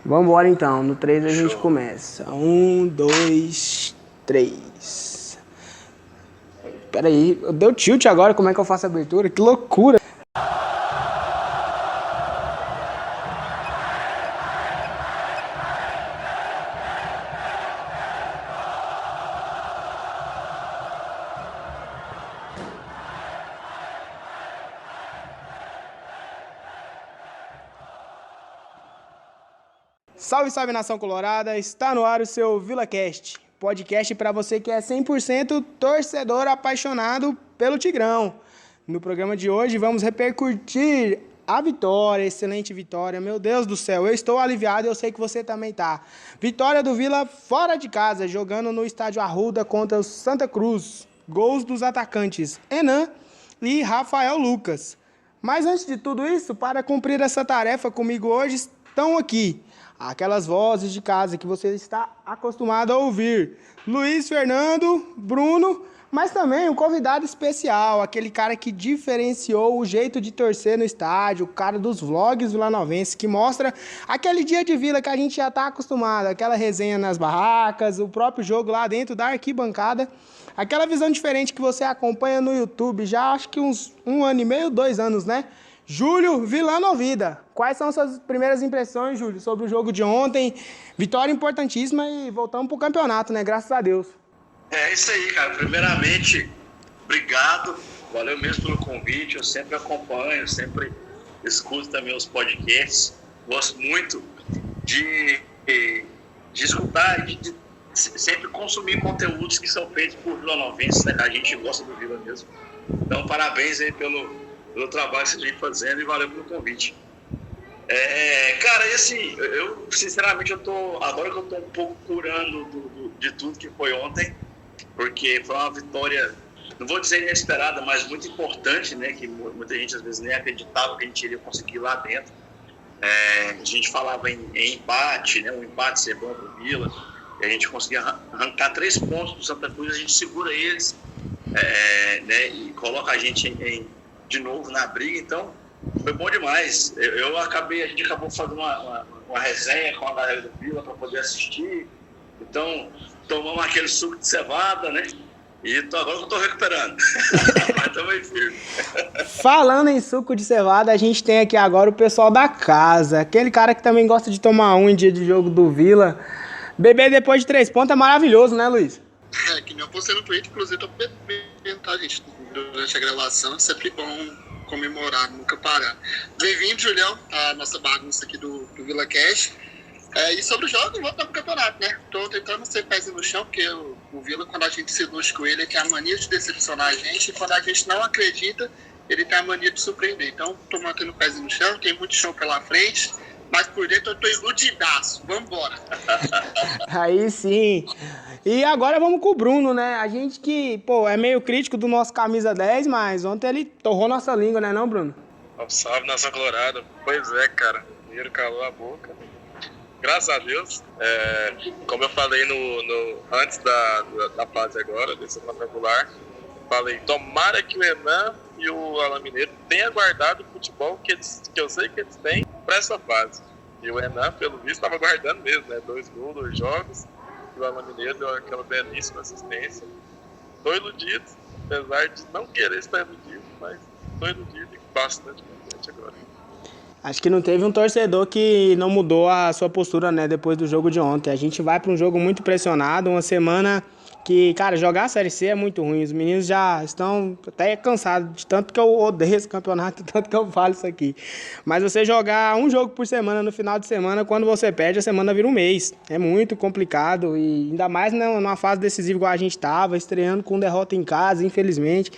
Vambora então, no 3 a gente Show. começa. 1, 2, 3. Pera aí, deu tilt agora, como é que eu faço a abertura? Que loucura! Salve, salve, nação colorada! Está no ar o seu VilaCast, podcast para você que é 100% torcedor apaixonado pelo Tigrão. No programa de hoje vamos repercutir a vitória, excelente vitória. Meu Deus do céu, eu estou aliviado e eu sei que você também tá. Vitória do Vila fora de casa, jogando no estádio Arruda contra o Santa Cruz. Gols dos atacantes Enan e Rafael Lucas. Mas antes de tudo isso, para cumprir essa tarefa comigo hoje, estão aqui aquelas vozes de casa que você está acostumado a ouvir. Luiz Fernando, Bruno, mas também um convidado especial, aquele cara que diferenciou o jeito de torcer no estádio, o cara dos vlogs vilanovenses, que mostra aquele dia de Vila que a gente já está acostumado, aquela resenha nas barracas, o próprio jogo lá dentro da arquibancada, aquela visão diferente que você acompanha no YouTube já acho que uns 1 ano e meio, 2 anos, né? Júlio Vilanovida, quais são suas primeiras impressões, Júlio, sobre o jogo de ontem? Vitória importantíssima e voltamos pro campeonato, né? Graças a Deus. É isso aí, cara. Primeiramente, obrigado. Valeu mesmo pelo convite. Eu sempre acompanho, sempre escuto também os podcasts. Gosto muito de escutar e de sempre consumir conteúdos que são feitos por vilanovenses, né? A gente gosta do Vila mesmo. Então, parabéns aí pelo trabalho que você vem fazendo e valeu pelo convite. Cara, e assim, eu sinceramente agora que eu tô um pouco curando de tudo que foi ontem, porque foi uma vitória, não vou dizer inesperada, mas muito importante, né, que muita gente às vezes nem acreditava que a gente iria conseguir lá dentro. A gente falava em empate, né, um empate ser bom pro Vila, e a gente conseguia arrancar 3 pontos do Santa Cruz, a gente segura eles, né, e coloca a gente de novo na briga. Então foi bom demais. A gente acabou fazendo uma resenha com a galera do Vila para poder assistir. Então tomamos aquele suco de cevada, né? E agora que eu tô recuperando. Mas também firme. Falando em suco de cevada, a gente tem aqui agora o pessoal da casa, aquele cara que também gosta de tomar um em dia de jogo do Vila. Beber depois de 3 pontos é maravilhoso, né, Luiz? Que nem eu postei no Twitter, inclusive tô bebendo, tá, gente? Durante a gravação, é sempre bom comemorar, nunca parar. Bem-vindo, Julião, à nossa bagunça aqui do VilaCast. E sobre o jogo, vamos pro campeonato, né? Tô tentando ser pés no chão, porque o Vila, quando a gente se ilude com ele, tem a mania de decepcionar a gente, e quando a gente não acredita, ele tem a mania de surpreender. Então, tô mantendo pés no chão, tem muito chão pela frente, mas por dentro eu tô iludidaço. Vambora! Aí sim. E agora vamos com o Bruno, né? A gente que, é meio crítico do nosso camisa 10, mas ontem ele torrou nossa língua, né não, Bruno? Salve, nação colorada. Pois é, cara. Dinheiro calou a boca. Graças a Deus. Como eu falei antes da fase agora, desse quadrangular, falei, tomara que o Enan e o Alan Mineiro tenham guardado o futebol que eu sei que eles têm para essa fase. E o Enan, pelo visto, estava guardando mesmo, né? 2 gols, 2 jogos. E o Alan Mineiro deu aquela belíssima assistência. Estou iludido, apesar de não querer estar iludido, mas estou iludido e bastante contente agora. Acho que não teve um torcedor que não mudou a sua postura, né, depois do jogo de ontem. A gente vai para um jogo muito pressionado, uma semana que, cara, jogar a Série C é muito ruim. Os meninos já estão até cansados de tanto que eu odeio esse campeonato, tanto que eu falo isso aqui. Mas você jogar um jogo por semana no final de semana, quando você perde, a semana vira um mês. É muito complicado e ainda mais numa fase decisiva igual a gente estava, estreando com derrota em casa, infelizmente.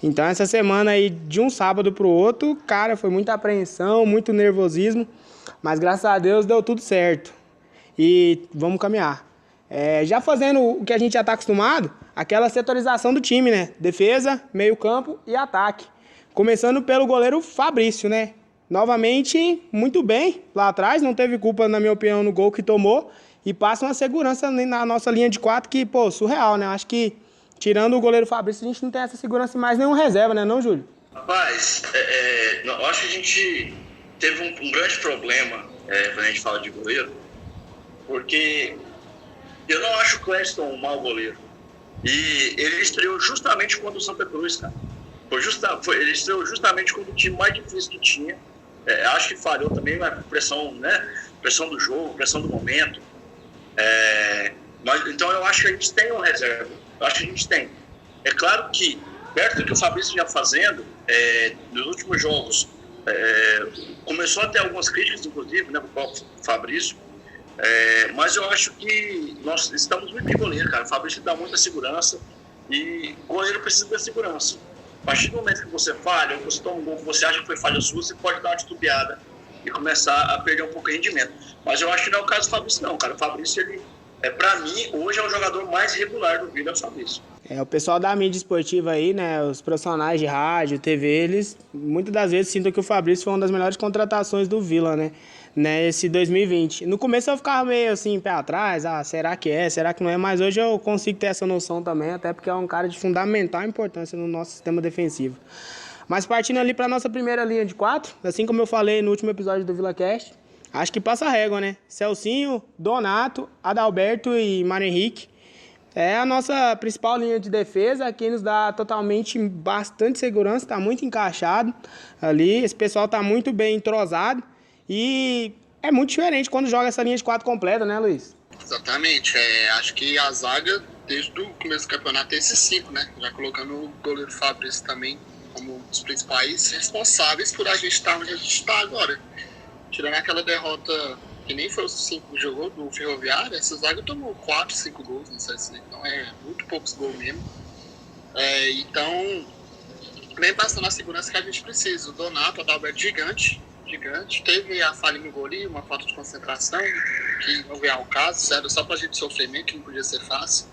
Então essa semana aí, de um sábado pro outro, cara, foi muita apreensão, muito nervosismo, mas graças a Deus deu tudo certo. E vamos caminhar. Já fazendo o que a gente já está acostumado, aquela setorização do time, né? Defesa, meio campo e ataque. Começando pelo goleiro Fabrício, né? Novamente, muito bem lá atrás, não teve culpa, na minha opinião, no gol que tomou. E passa uma segurança na nossa linha de 4 que, surreal, né? Acho que, tirando o goleiro Fabrício, a gente não tem essa segurança em mais nenhum reserva, né, não, Júlio? Rapaz, eu acho que a gente teve um grande problema, quando a gente fala de goleiro, porque eu não acho o Cleston um mau goleiro. E ele estreou justamente contra o Santa Cruz, cara. Ele estreou justamente contra o time mais difícil que tinha. Acho que falhou também a pressão, né? Pressão do jogo, pressão do momento. Mas, então eu acho que a gente tem uma reserva. Eu acho que a gente tem. É claro que, perto do que o Fabrício vinha fazendo, nos últimos jogos, começou a ter algumas críticas, inclusive, né, para o Fabrício. Mas eu acho que nós estamos muito bem goleiro, cara. O Fabrício dá muita segurança e o goleiro precisa da segurança. A partir do momento que você falha, ou você toma um gol que você acha que foi falha sua, você pode dar uma titubeada e começar a perder um pouco de rendimento. Mas eu acho que não é o caso do Fabrício, não, cara. O Fabrício, ele, para mim, hoje é o jogador mais regular do Vila, é o Fabrício. O pessoal da mídia esportiva aí, né, os profissionais de rádio, TV, eles muitas das vezes sintam que o Fabrício foi uma das melhores contratações do Vila, né, esse 2020. No começo eu ficava meio assim, pé atrás, será que é, será que não é, mas hoje eu consigo ter essa noção também, até porque é um cara de fundamental importância no nosso sistema defensivo. Mas partindo ali para nossa primeira linha de 4, assim como eu falei no último episódio do VilaCast, acho que passa a régua, né, Celcinho, Donato, Adalberto e Mário Henrique. É a nossa principal linha de defesa, que nos dá totalmente bastante segurança, está muito encaixado ali, esse pessoal está muito bem entrosado e é muito diferente quando joga essa linha de 4 completa, né, Luiz? Exatamente, acho que a zaga, desde o começo do campeonato, tem esses 5, né, já colocando o goleiro Fabrício também como um dos principais responsáveis por a gente estar onde a gente está agora. Tirando aquela derrota que nem foi os 5 que jogou do Ferroviário, essa zaga tomou 4, 5 gols, não sei se, então muito poucos gols mesmo. Então, vem passando a segurança que a gente precisa. O Donato, o Adalberto, gigante, teve a falha no gol ali, uma falta de concentração, que não veio ao caso, era só pra gente sofrer mesmo, que não podia ser fácil.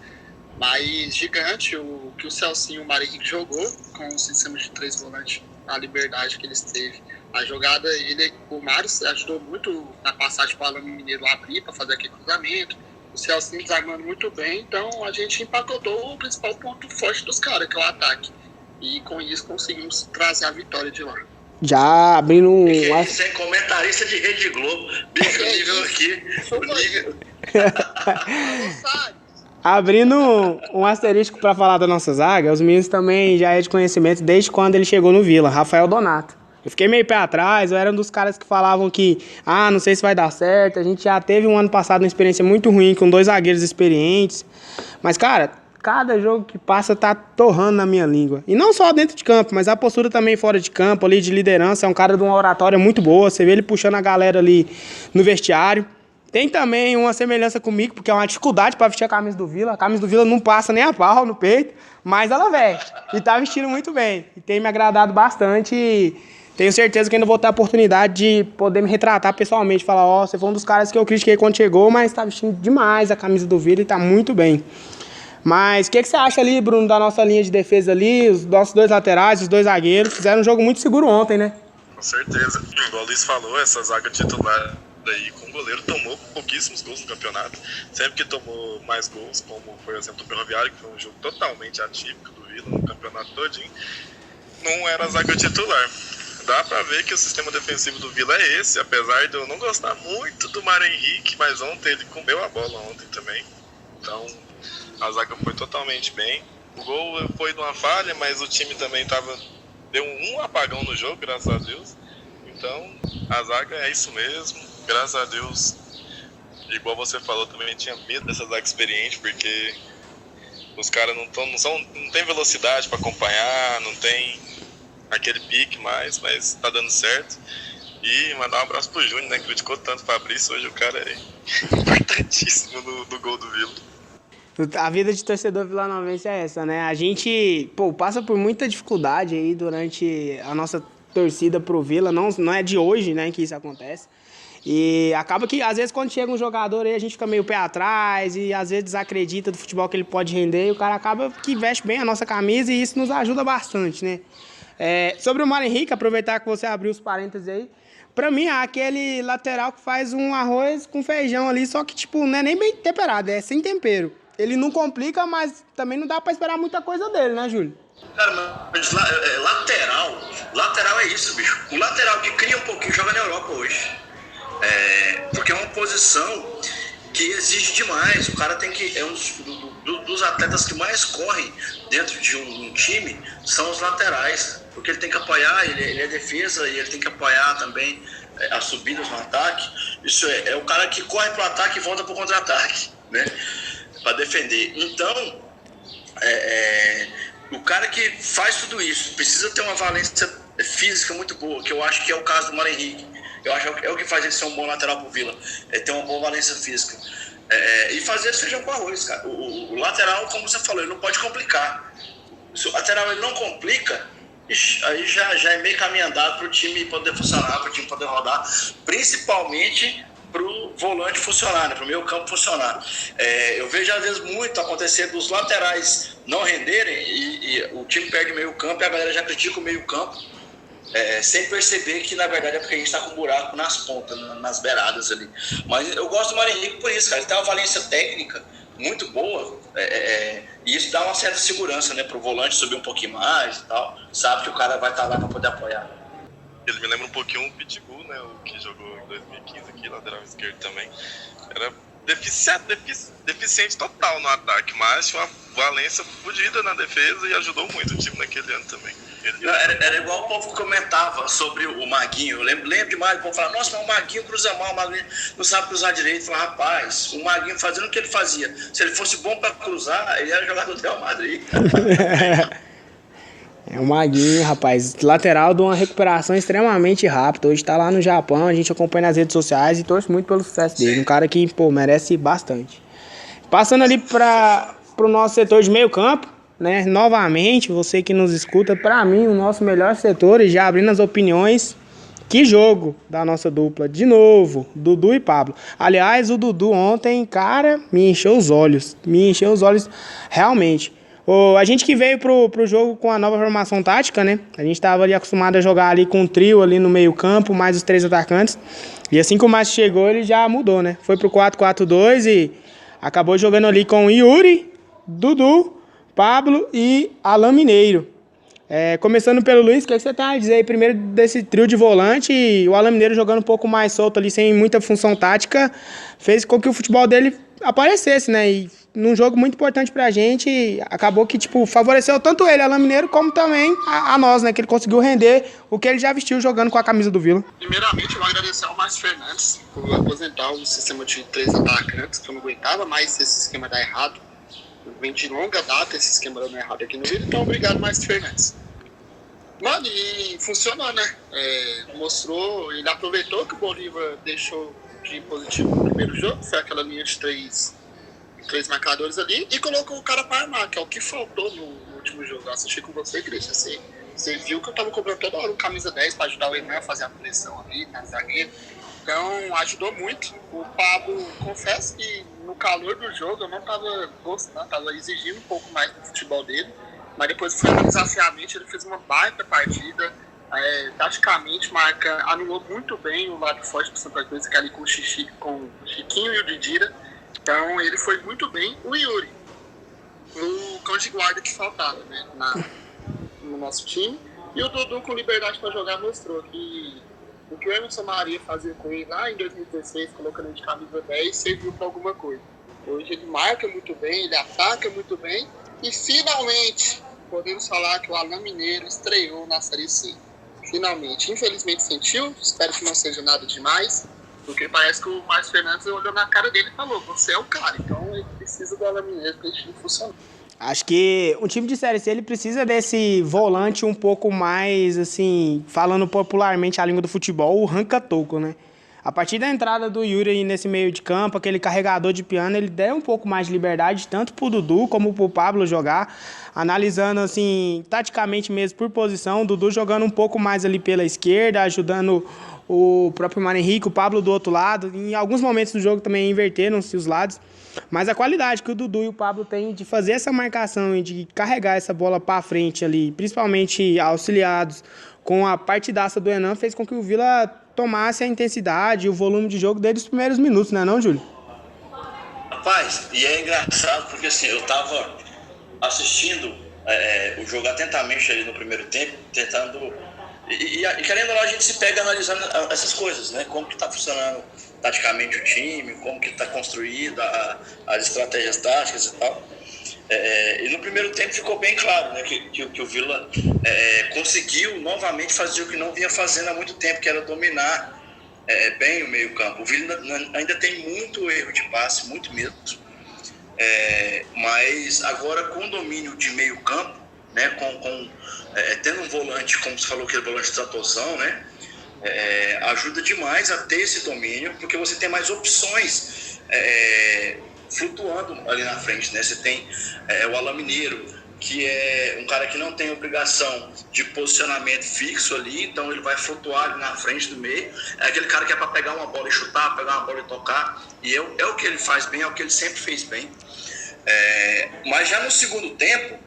Mas gigante, o que o Celcinho e o Mário Henrique jogou, com o sistema de 3 volantes, a liberdade que eles teve. A jogada, o Mário ajudou muito na passagem para o Alano Mineiro abrir, para fazer aquele cruzamento. O Celcinho desarmando muito bem, então a gente empacotou o principal ponto forte dos caras, que é o ataque. E com isso conseguimos trazer a vitória de lá. Já abrindo um... Você é comentarista de Rede Globo, bicho nível aqui. Abrindo um asterisco para falar da nossa zaga, os meninos também já é de conhecimento desde quando ele chegou no Vila, Rafael Donato. Eu fiquei meio pé atrás, eu era um dos caras que falavam que, não sei se vai dar certo, a gente já teve um ano passado uma experiência muito ruim com 2 zagueiros experientes, mas, cara, cada jogo que passa tá torrando na minha língua. E não só dentro de campo, mas a postura também fora de campo, ali de liderança, é um cara de uma oratória muito boa, você vê ele puxando a galera ali no vestiário. Tem também uma semelhança comigo, porque é uma dificuldade para vestir a camisa do Vila. A camisa do Vila não passa nem a pau no peito, mas ela veste. E tá vestindo muito bem. E tem me agradado bastante e tenho certeza que ainda vou ter a oportunidade de poder me retratar pessoalmente. Falar, você foi um dos caras que eu critiquei quando chegou, mas tá vestindo demais a camisa do Vila e tá muito bem. Mas o que você acha ali, Bruno, da nossa linha de defesa ali? Os nossos 2 laterais, os 2 zagueiros, fizeram um jogo muito seguro ontem, né? Com certeza. Igual o Luiz falou, essa zaga titular daí com o goleiro tomou pouquíssimos gols no campeonato. Sempre que tomou mais gols, como por exemplo o Ferroviário, que foi um jogo totalmente atípico do Vila no campeonato todinho, não era a zaga titular. Dá pra ver que o sistema defensivo do Vila é esse, apesar de eu não gostar muito do Mário Henrique, mas ontem ele comeu a bola ontem também. Então a zaga foi totalmente bem. O gol foi de uma falha, mas o time também deu um apagão no jogo, graças a Deus. Então a zaga é isso mesmo, graças a Deus. Igual você falou, também tinha medo dessa zaga experiente, porque os caras não tem velocidade para acompanhar, não tem aquele pique mais, mas tá dando certo. E mandar um abraço pro Júnior, né? Criticou tanto o Fabrício, hoje o cara é importantíssimo no gol do Vila. A vida de torcedor vilanovense é essa, né? A gente, passa por muita dificuldade aí durante a nossa torcida pro Vila, não é de hoje, né, que isso acontece. E acaba que, às vezes, quando chega um jogador aí, a gente fica meio pé atrás e, às vezes, desacredita do futebol que ele pode render e o cara acaba que veste bem a nossa camisa e isso nos ajuda bastante, né? Sobre o Mário Henrique, aproveitar que você abriu os parênteses aí, pra mim, é aquele lateral que faz um arroz com feijão ali, só que, tipo, não é nem bem temperado, é sem tempero. Ele não complica, mas também não dá pra esperar muita coisa dele, né, Júlio? Cara, mas lateral é isso, bicho. O lateral que cria um pouquinho joga na Europa hoje. Porque é uma posição que exige demais. O cara tem que... É um dos atletas que mais correm dentro de um time são os laterais, porque ele tem que apoiar, ele é defesa e ele tem que apoiar também as subidas no ataque. Isso é o cara que corre pro ataque e volta pro contra-ataque, né? Para defender. Então, o cara que faz tudo isso precisa ter uma valência física muito boa, que eu acho que é o caso do Mário Henrique. Eu acho que é o que faz ele ser um bom lateral pro Vila, é ter uma boa valência física. E fazer esse feijão com arroz, cara. O lateral, como você falou, ele não pode complicar. Se o lateral ele não complica, aí já é meio caminho andado para o time poder funcionar, para o time poder rodar, principalmente para o volante funcionar, né, para o meio campo funcionar. Eu vejo às vezes muito acontecer dos laterais não renderem e o time perde o meio campo e a galera já critica o meio campo, sem perceber que na verdade é porque a gente está com um buraco nas pontas, nas beiradas ali. Mas eu gosto do Mário Henrique por isso, cara. Ele tem uma valência técnica muito boa, e isso dá uma certa segurança, né, para o volante subir um pouquinho mais e tal. Sabe que o cara vai estar lá para poder apoiar. Ele me lembra um pouquinho o Pitbull, né, o que jogou em 2015 aqui, lateral esquerdo também. Era deficiente total no ataque, mas tinha uma valência fodida na defesa e ajudou muito o time naquele ano também. Era igual o povo comentava sobre o Maguinho. Eu lembro demais, o povo falava, nossa, mas o Maguinho cruza mal, o Maguinho não sabe cruzar direito. Eu falava, rapaz, o Maguinho fazendo o que ele fazia. Se ele fosse bom para cruzar, ele era jogador do Real Madrid. É o Maguinho, rapaz, lateral de uma recuperação extremamente rápida. Hoje tá lá no Japão, a gente acompanha nas redes sociais e torce muito pelo sucesso dele. Um cara que, merece bastante. Passando ali pro nosso setor de meio campo, né? Novamente, você que nos escuta, pra mim, o nosso melhor setor, e já abrindo as opiniões, que jogo da nossa dupla. De novo, Dudu e Pablo. Aliás, o Dudu ontem, cara, me encheu os olhos realmente. A gente que veio pro jogo com a nova formação tática, né? A gente tava ali acostumado a jogar ali com um trio ali no meio campo, mais os 3 atacantes. E assim que o Márcio chegou, ele já mudou, né? Foi pro 4-4-2 e acabou jogando ali com Yuri, Dudu, Pablo e Alan Mineiro. Começando pelo Luiz, o que você tem a dizer aí primeiro desse trio de volante? E o Alan Mineiro jogando um pouco mais solto ali, sem muita função tática, fez com que o futebol dele aparecesse, né? E num jogo muito importante pra gente, acabou que, favoreceu tanto ele, Alan Mineiro, como também a nós, né? Que ele conseguiu render o que ele já vestiu jogando com a camisa do Vila. Primeiramente, eu vou agradecer ao Márcio Fernandes por aposentar o sistema de 3 atacantes, que eu não aguentava mais esse esquema dar errado. Vem de longa data esse esquema dando errado aqui no Vila, então obrigado, Márcio Fernandes. Mano, e funcionou, né? Mostrou, ele aproveitou que o Bolívar deixou de positivo no primeiro jogo, foi aquela linha de 3 marcadores ali, e colocou o cara para armar, que é o que faltou no último jogo. Eu assisti com você, Igreja. Você viu que eu tava cobrando toda hora um camisa 10 para ajudar o Enan a fazer a pressão ali na zagueira. Então, ajudou muito. O Pablo, confesso que no calor do jogo eu não tava gostando, tava exigindo um pouco mais do futebol dele, mas depois foi analisar friamente, ele fez uma baita partida. Taticamente, anulou muito bem o lado forte do Santa Cruz, que é ali com o Chiquinho e o Didira. Então ele foi muito bem. O Yuri, o cão de guarda que faltava, né, no nosso time. E o Dudu, com liberdade para jogar, mostrou que o que o Emerson Maria fazia com ele lá em 2016, colocando ele de camisa 10, serviu para alguma coisa. Hoje ele marca muito bem, ele ataca muito bem. E finalmente podemos falar que o Alan Mineiro estreou na Série C. Finalmente. Infelizmente sentiu, espero que não seja nada demais. Porque parece que o Márcio Fernandes olhou na cara dele e falou, você é o cara, então ele precisa do Alan Mineiro para ele funcionar. Acho que um time de Série C, ele precisa desse volante um pouco mais, assim, falando popularmente a língua do futebol, o ranca-toco, né? A partir da entrada do Yuri aí nesse meio de campo, aquele carregador de piano, ele deu um pouco mais de liberdade, tanto pro Dudu como pro Pablo jogar, analisando, assim, taticamente mesmo por posição, o Dudu jogando um pouco mais ali pela esquerda, ajudando o próprio Mário Henrique, o Pablo do outro lado. Em alguns momentos do jogo também inverteram-se os lados. Mas a qualidade que o Dudu e o Pablo têm de fazer essa marcação e de carregar essa bola para frente ali, principalmente auxiliados com a partidaça do Enan, fez com que o Vila tomasse a intensidade e o volume de jogo desde os primeiros minutos, né não, Júlio? Rapaz, e é engraçado porque assim, eu tava assistindo o jogo atentamente ali no primeiro tempo, tentando E querendo ou não, a gente se pega analisando essas coisas, né? Como que está funcionando taticamente o time, como que está construída as estratégias táticas e tal. E no primeiro tempo ficou bem claro, né, que o Vila conseguiu novamente fazer o que não vinha fazendo há muito tempo, que era dominar bem o meio campo. O Vila ainda tem muito erro de passe, muito mesmo, mas agora com domínio de meio campo, né, tendo um volante, como você falou, que é o volante de tratorzão, né, ajuda demais a ter esse domínio, porque você tem mais opções flutuando ali na frente, né? Você tem o Alan Mineiro, que é um cara que não tem obrigação de posicionamento fixo ali, então ele vai flutuar ali na frente do meio. É aquele cara que é para pegar uma bola e chutar, pegar uma bola e tocar, e é o que ele faz bem, é o que ele sempre fez bem. Mas já no segundo tempo,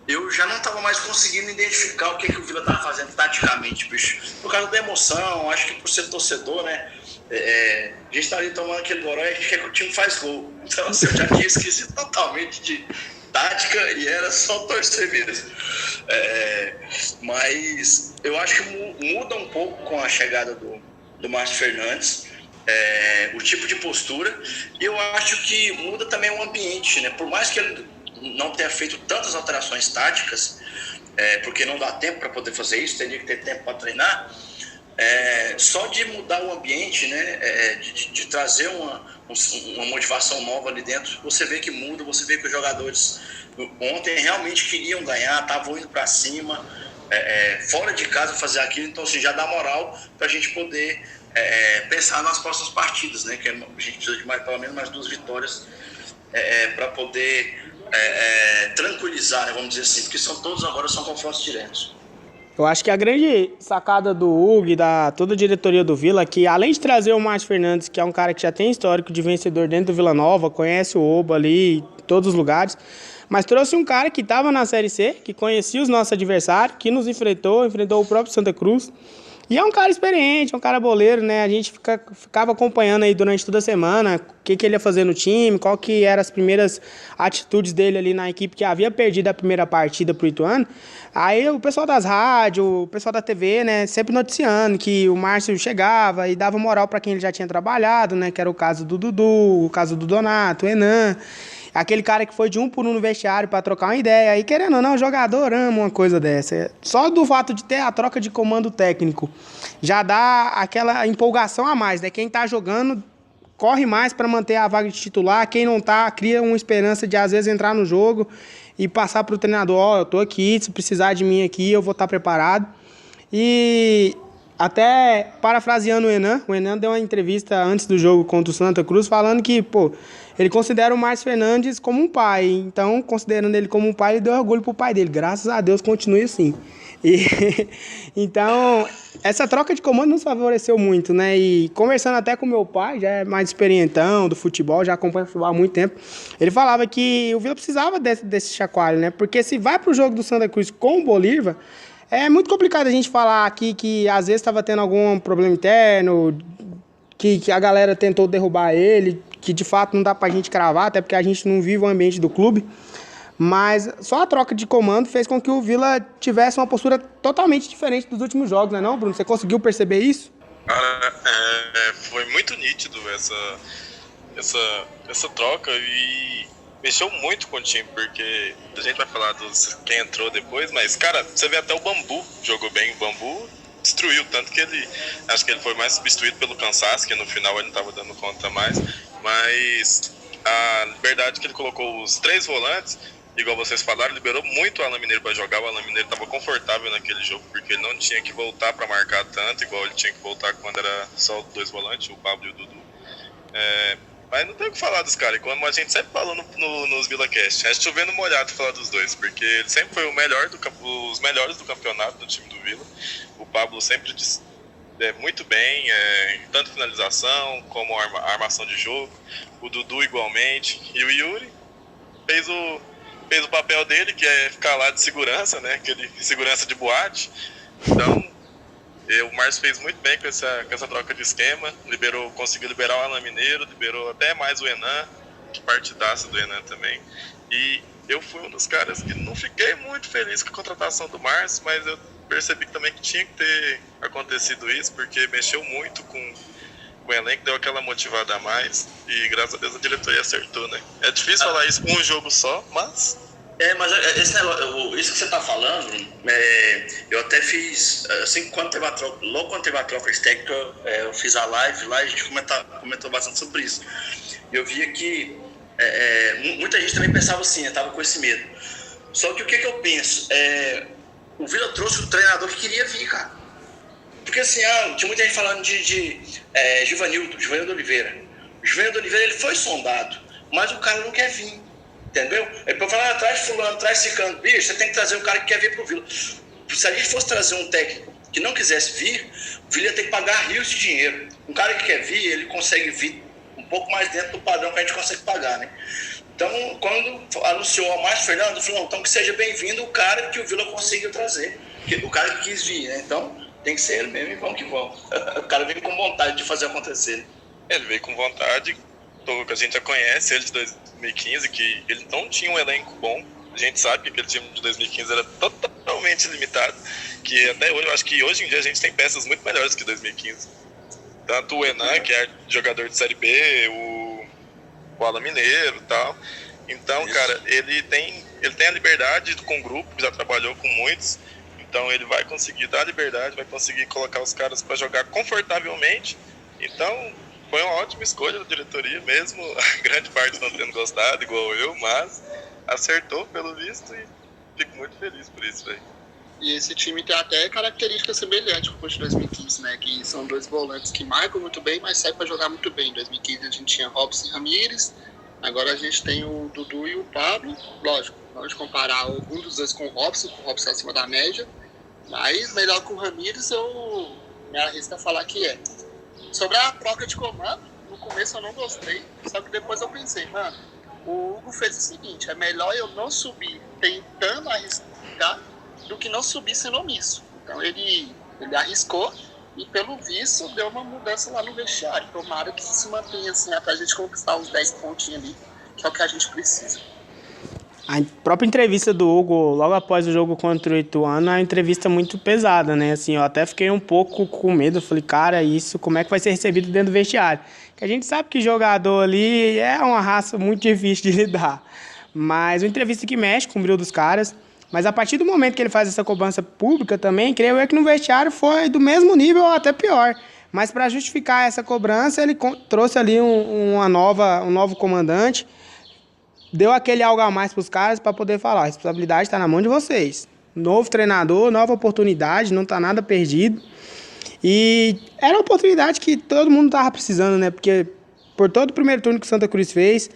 eu já não estava mais conseguindo identificar o que o Vila estava fazendo taticamente, bicho. Por causa da emoção, acho que por ser torcedor, né? A gente tá ali tomando aquele goró e a gente quer que o time faz gol. Então, assim, eu já tinha esquecido totalmente de tática e era só torcer mesmo. Mas eu acho que muda um pouco com a chegada do Márcio Fernandes, o tipo de postura, e eu acho que muda também o ambiente, né? Por mais que ele não tenha feito tantas alterações táticas, porque não dá tempo para poder fazer isso, teria que ter tempo para treinar. Só de mudar o ambiente, né, de trazer uma motivação nova ali dentro, você vê que muda, você vê que os jogadores ontem realmente queriam ganhar, estavam indo para cima, fora de casa fazer aquilo, então assim, já dá moral para a gente poder pensar nas próximas partidas, né, que a gente precisa de pelo menos mais 2 vitórias para poder tranquilizar, né, vamos dizer assim, porque todos agora são confrontos diretos. Eu acho que a grande sacada do Hugo e da toda a diretoria do Vila, que além de trazer o Márcio Fernandes, que é um cara que já tem histórico de vencedor dentro do Vila Nova, conhece o Oba ali, em todos os lugares, mas trouxe um cara que estava na Série C, que conhecia os nossos adversários, que nos enfrentou o próprio Santa Cruz. E é um cara experiente, é um cara boleiro, né? A gente ficava acompanhando aí durante toda a semana o que ele ia fazer no time, qual que eram as primeiras atitudes dele ali na equipe que havia perdido a primeira partida pro Ituano. Aí o pessoal das rádios, o pessoal da TV, né, sempre noticiando que o Márcio chegava e dava moral para quem ele já tinha trabalhado, né? Que era o caso do Dudu, o caso do Donato, o Enan. Aquele cara que foi de 1 por 1 no vestiário para trocar uma ideia. Aí, querendo ou não, o jogador ama uma coisa dessa. Só do fato de ter a troca de comando técnico já dá aquela empolgação a mais, né? Quem tá jogando corre mais para manter a vaga de titular. Quem não tá, cria uma esperança de, às vezes, entrar no jogo e passar pro treinador: eu tô aqui, se precisar de mim aqui, eu vou estar preparado. E até parafraseando o Enan deu uma entrevista antes do jogo contra o Santa Cruz falando que, ele considera o Márcio Fernandes como um pai. Então, considerando ele como um pai, ele deu orgulho pro pai dele. Graças a Deus, continue assim. Então, essa troca de comando nos favoreceu muito, né? E conversando até com meu pai, já é mais experientão do futebol, já acompanha o futebol há muito tempo, ele falava que o Vila precisava desse chacoalho, né? Porque se vai pro jogo do Santa Cruz com o Bolívar, é muito complicado a gente falar aqui que às vezes estava tendo algum problema interno, que a galera tentou derrubar ele, que de fato não dá pra gente cravar, até porque a gente não vive o ambiente do clube. Mas só a troca de comando fez com que o Vila tivesse uma postura totalmente diferente dos últimos jogos, né não, Bruno? Você conseguiu perceber isso? Cara, foi muito nítido essa troca e mexeu muito com o time, porque a gente vai falar dos quem entrou depois, mas, cara, você vê até o Bambu jogou bem, o Bambu destruiu, tanto que acho que ele foi mais substituído pelo cansaço, que no final ele não estava dando conta mais, mas a liberdade que ele colocou os 3 volantes, igual vocês falaram, liberou muito o Alan Mineiro para jogar. O Alan Mineiro estava confortável naquele jogo, porque ele não tinha que voltar para marcar tanto, igual ele tinha que voltar quando era só 2 volantes, o Pablo e o Dudu. Mas não tem o que falar dos caras, como a gente sempre falou nos VilaCast. É chovendo molhado falar dos dois, porque ele sempre foi os melhores do campeonato do time do Vila. O Pablo sempre muito bem, tanto finalização como armação de jogo. O Dudu igualmente. E o Yuri fez o papel dele, que é ficar lá de segurança, né? Aquele segurança de boate. Então, o Márcio fez muito bem com essa troca de esquema. Conseguiu liberar o Alan Mineiro, liberou até mais o Enan, que partidaça do Enan também. E eu fui um dos caras que não fiquei muito feliz com a contratação do Márcio, mas eu percebi também que tinha que ter acontecido isso, porque mexeu muito com o elenco, deu aquela motivada a mais e graças a Deus a diretoria acertou, né? É difícil falar isso com um jogo só, mas... Mas esse negócio, isso que você tá falando, eu até fiz, assim, logo quando teve a troca de técnico, eu fiz a live lá e a gente comentou bastante sobre isso. Eu via que muita gente também pensava assim, eu tava com esse medo. Só que o que eu penso? O Vila trouxe o treinador que queria vir, cara. Porque assim, tinha muita gente falando de Givanildo Oliveira. O Givanildo Oliveira, ele foi sondado, mas o cara não quer vir. Entendeu? Aí para falar, traz fulano, traz ciclano, bicho, você tem que trazer um cara que quer vir pro Vila. Se a gente fosse trazer um técnico que não quisesse vir, o Vila ia ter que pagar rios de dinheiro. Um cara que quer vir, ele consegue vir um pouco mais dentro do padrão que a gente consegue pagar, né? Então, quando anunciou o Márcio Fernando, falou, então que seja bem-vindo o cara que o Vila conseguiu trazer. O cara que quis vir, né? Então, tem que ser ele mesmo e vamos que vamos. O cara veio com vontade de fazer acontecer. Ele veio com vontade, que a gente já conhece ele de 2015, que ele não tinha um elenco bom. A gente sabe que aquele time de 2015 era totalmente limitado, que até hoje, eu acho que hoje em dia a gente tem peças muito melhores que 2015. Tanto o Enan, que é jogador de Série B, o Alan Mineiro e tal. Então, isso. Cara, ele tem a liberdade com o grupo, já trabalhou com muitos, então ele vai conseguir dar liberdade, vai conseguir colocar os caras para jogar confortavelmente. Então, foi uma ótima escolha da diretoria, mesmo a grande parte não tendo gostado, igual eu, mas acertou pelo visto e fico muito feliz por isso, velho. E esse time tem até características semelhantes com o de 2015, né? Que são dois volantes que marcam muito bem, mas saem para jogar muito bem. Em 2015 a gente tinha Robson e Ramírez, agora a gente tem o Dudu e o Pablo. Lógico, pode comparar algum dos dois com o Robson acima da média, mas melhor que o Ramírez eu me arrisco a falar que é. Sobre a troca de comando, no começo eu não gostei, só que depois eu pensei, mano, o Hugo fez o seguinte, é melhor eu não subir tentando arriscar do que não subir sendo omisso. Então ele arriscou e pelo visto deu uma mudança lá no vestiário. Tomara que se mantenha assim até a gente conquistar os 10 pontinhos ali, que é o que a gente precisa. A própria entrevista do Hugo, logo após o jogo contra o Ituano, é uma entrevista muito pesada, né? Assim, eu até fiquei um pouco com medo. Eu falei, cara, isso, como é que vai ser recebido dentro do vestiário? Porque a gente sabe que jogador ali é uma raça muito difícil de lidar. Mas uma entrevista que mexe com o brilho dos caras. Mas a partir do momento que ele faz essa cobrança pública também, creio eu que no vestiário foi do mesmo nível ou até pior. Mas para justificar essa cobrança, ele trouxe ali um novo comandante. Deu aquele algo a mais para os caras para poder falar, a responsabilidade está na mão de vocês. Novo treinador, nova oportunidade, não está nada perdido. E era uma oportunidade que todo mundo estava precisando, né? Porque por todo o primeiro turno que o Santa Cruz fez,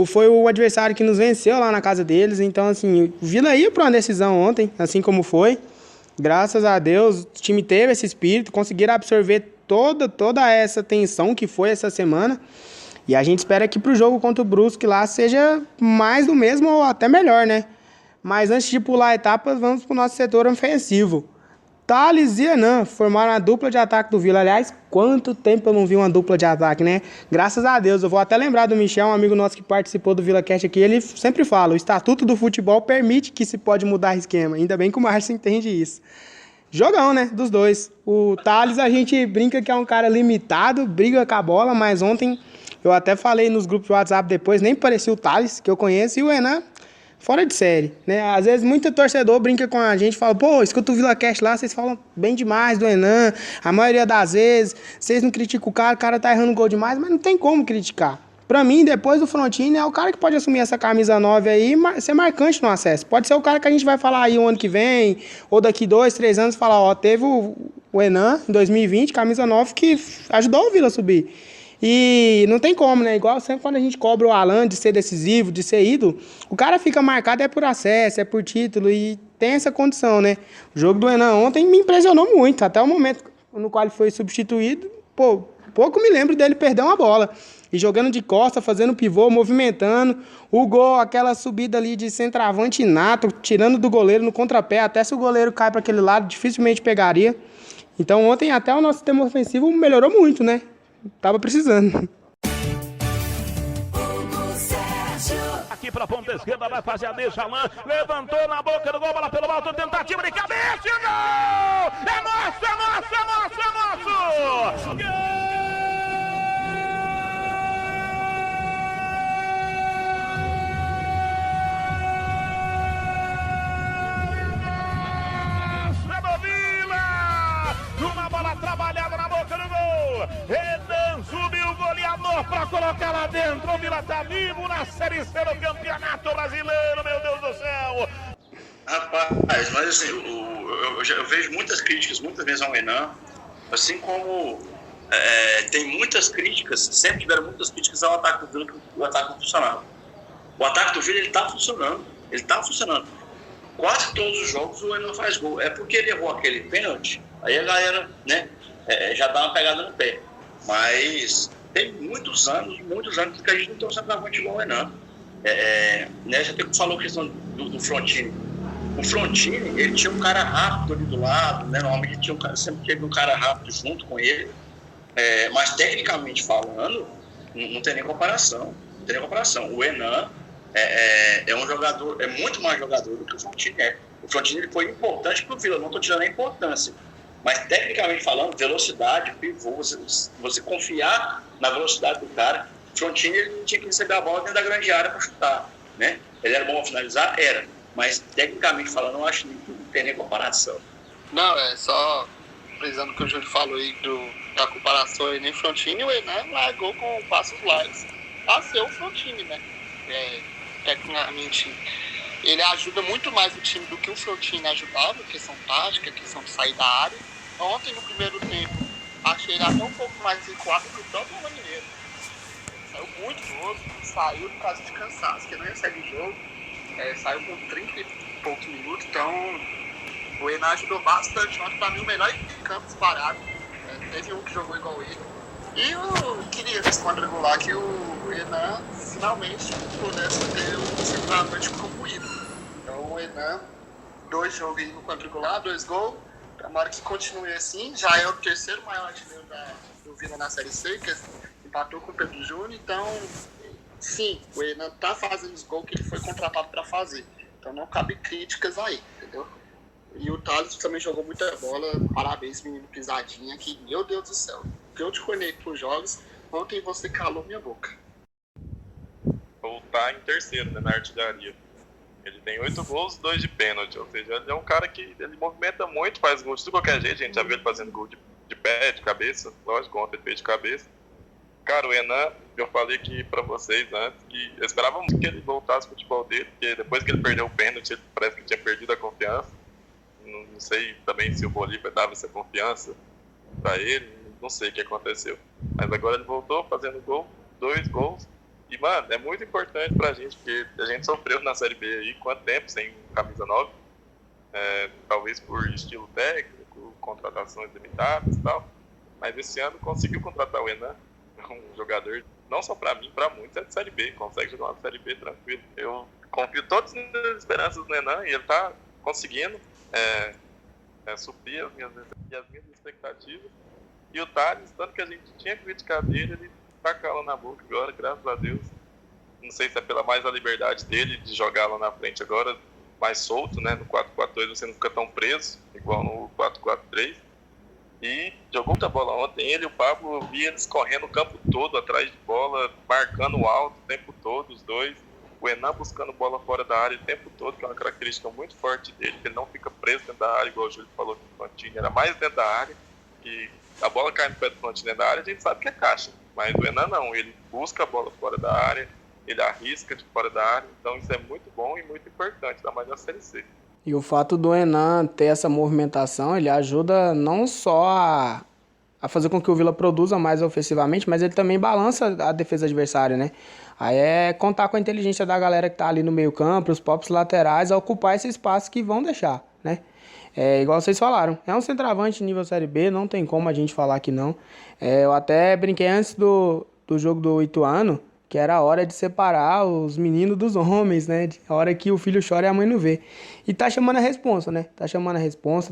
foi o adversário que nos venceu lá na casa deles. Então, assim, o Vila ia para uma decisão ontem, assim como foi. Graças a Deus, o time teve esse espírito, conseguiram absorver toda essa tensão que foi essa semana. E a gente espera que pro jogo contra o Brusque lá seja mais do mesmo ou até melhor, né? Mas antes de pular etapas, vamos pro nosso setor ofensivo. Thales e Enan formaram a dupla de ataque do Vila. Aliás, quanto tempo eu não vi uma dupla de ataque, né? Graças a Deus. Eu vou até lembrar do Michel, um amigo nosso que participou do VilaCast aqui. Ele sempre fala, o Estatuto do Futebol permite que se pode mudar esquema. Ainda bem que o Márcio entende isso. Jogão, né? Dos dois. O Thales, a gente brinca que é um cara limitado, briga com a bola, mas ontem eu até falei nos grupos de WhatsApp depois, nem parecia o Thales, que eu conheço, e o Enan, fora de série, né? Às vezes muito torcedor brinca com a gente, fala, pô, escuta o VilaCast lá, vocês falam bem demais do Enan, a maioria das vezes, vocês não criticam o cara tá errando gol demais, mas não tem como criticar. Pra mim, depois do Frontini, é o cara que pode assumir essa camisa 9 aí e ser marcante no acesso. Pode ser o cara que a gente vai falar aí o ano que vem, ou daqui 2, 3 anos, falar, ó, teve o Enan, em 2020, camisa 9, que ajudou o Vila a subir. E não tem como, né? Igual sempre quando a gente cobra o Alan de ser decisivo, de ser ídolo, o cara fica marcado por acesso, por título e tem essa condição, né? O jogo do Enan ontem me impressionou muito, até o momento no qual ele foi substituído, pô, pouco me lembro dele perder uma bola. E jogando de costa, fazendo pivô, movimentando, o gol, aquela subida ali de centroavante nato, tirando do goleiro no contrapé, até se o goleiro cai para aquele lado, dificilmente pegaria. Então ontem até o nosso sistema ofensivo melhorou muito, né? Tava precisando. Aqui pra ponta esquerda vai fazer a deixa, Alain. Levantou na boca do gol, bola pelo alto, tentativa de cabeça. Gol! É nosso, é nosso, é nosso, é nosso! Gol! Uma bola trabalhada na boca do gol. Renan subiu o goleador para colocar lá dentro. O Vila tá vivo na Série C do Campeonato Brasileiro, meu Deus do céu. Rapaz, mas assim, eu vejo muitas críticas, muitas vezes ao Renan, assim como tem muitas críticas, sempre tiveram muitas críticas ao ataque do Vila, que o ataque não funcionava. O ataque do Vila, ele tá funcionando. Quase todos os jogos o Renan faz gol. É porque ele errou aquele pênalti, aí a galera, né, já dá uma pegada no pé. Mas tem muitos anos que a gente não tem um centroavante igual o Renan. Né, já falou a questão do Frontini. O Frontini, ele tinha um cara rápido ali do lado, né, normalmente sempre teve um cara rápido junto com ele. Mas tecnicamente falando, não tem nem comparação. O Renan é um jogador, é muito mais jogador do que o Frontini é. O Frontini ele foi importante para o Vila, não estou tirando a importância. Mas tecnicamente falando, velocidade, pivô, você confiar na velocidade do cara. O Frontini ele não tinha que receber a bola dentro da grande área para chutar, né? Ele era bom a finalizar? Era. Mas tecnicamente falando, eu acho que não tem nem comparação. Não, só precisando do que o Júlio falou aí da comparação aí, nem Frontini, o Renan largou com passos largos a ser o Frontini, né? Tecnicamente, ele ajuda muito mais o time do que o Frontini ajudava, questão tática, questão de sair da área. Ontem, no primeiro tempo, achei ele até um pouco mais recuado que o próprio Raniero. Saiu muito novo, saiu por causa de cansaço, porque não ia sair do jogo. Saiu com 30 e poucos minutos, então o Renan ajudou bastante. Ontem, para mim, o melhor em campo disparado. Teve um que jogou igual ele. E eu queria nesse quadrangular que o Renan finalmente pudesse ter um centroavante como ídolo. Então o Renan, 2 jogos aí no quadrangular, 2 gols. Tomara que continue assim. Já é o terceiro maior artilheiro do Vila na Série C, que empatou com o Pedro Júnior. Então, sim, o Renan tá fazendo os gols que ele foi contratado para fazer. Então não cabe críticas aí, entendeu? E o Thales também jogou muita bola. Parabéns, menino pisadinha, que meu Deus do céu. Que eu te conecto pros jogos, ontem você calou minha boca. Ou tá em terceiro, né, na artilharia. Ele tem 8 gols, 2 de pênalti. Ou seja, ele é um cara que ele movimenta muito, faz gols de qualquer jeito. A gente já viu ele fazendo gol de pé, de cabeça. Lógico, ontem ele fez de cabeça. Cara, o Renan, eu falei aqui pra vocês antes que eu esperava muito que ele voltasse pro futebol dele, porque depois que ele perdeu o pênalti, ele parece que tinha perdido a confiança. Não sei também se o Bolívar dava essa confiança pra ele. Não sei o que aconteceu. Mas agora ele voltou fazendo gol, 2 gols. E, mano, é muito importante pra gente, porque a gente sofreu na Série B aí, quanto tempo sem camisa 9? Talvez por estilo técnico, contratações limitadas e tal. Mas esse ano conseguiu contratar o Renan, um jogador, não só pra mim, pra muitos, é de Série B. Consegue jogar uma Série B tranquilo. Eu confio todas as esperanças no Renan e ele tá conseguindo suprir as minhas expectativas. E o Thales, tanto que a gente tinha criticado ele, ele tá calando na boca agora, graças a Deus. Não sei se é pela mais a liberdade dele de jogar lá na frente agora, mais solto, né? No 4-4-2 você não fica tão preso, igual no 4-4-3. E jogou muita bola ontem. Ele e o Pablo, eu vi eles correndo o campo todo, atrás de bola, marcando alto o tempo todo, os dois. O Renan buscando bola fora da área o tempo todo, que é uma característica muito forte dele, que ele não fica preso dentro da área, igual o Júlio falou que o Frontini era mais dentro da área. E a bola cai no pé do Frontini dentro da área, a gente sabe que é caixa. Mas o Renan não, ele busca a bola fora da área, ele arrisca de fora da área, então isso é muito bom e muito importante, ainda mais na Série C. E o fato do Renan ter essa movimentação, ele ajuda não só a fazer com que o Vila produza mais ofensivamente, mas ele também balança a defesa adversária, né? Aí é contar com a inteligência da galera que tá ali no meio campo, os próprios laterais, a ocupar esse espaço que vão deixar, né? Igual vocês falaram, é um centroavante nível Série B, não tem como a gente falar que não. Eu até brinquei antes do jogo do Ituano, que era a hora de separar os meninos dos homens, né? A hora que o filho chora e a mãe não vê. E tá chamando a responsa, né?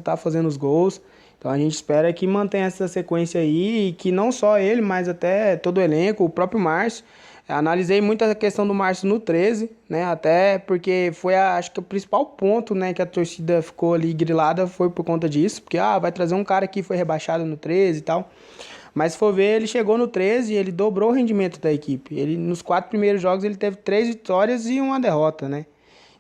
Tá fazendo os gols. Então a gente espera que mantenha essa sequência aí e que não só ele, mas até todo o elenco, o próprio Márcio, Analisei muito a questão do Márcio no 13, né? Até porque foi, acho que o principal ponto, né, que a torcida ficou ali grilada foi por conta disso. Porque, vai trazer um cara que foi rebaixado no 13 e tal. Mas se for ver, ele chegou no 13 e ele dobrou o rendimento da equipe. Ele, nos 4 primeiros jogos, ele teve 3 vitórias e uma derrota, né?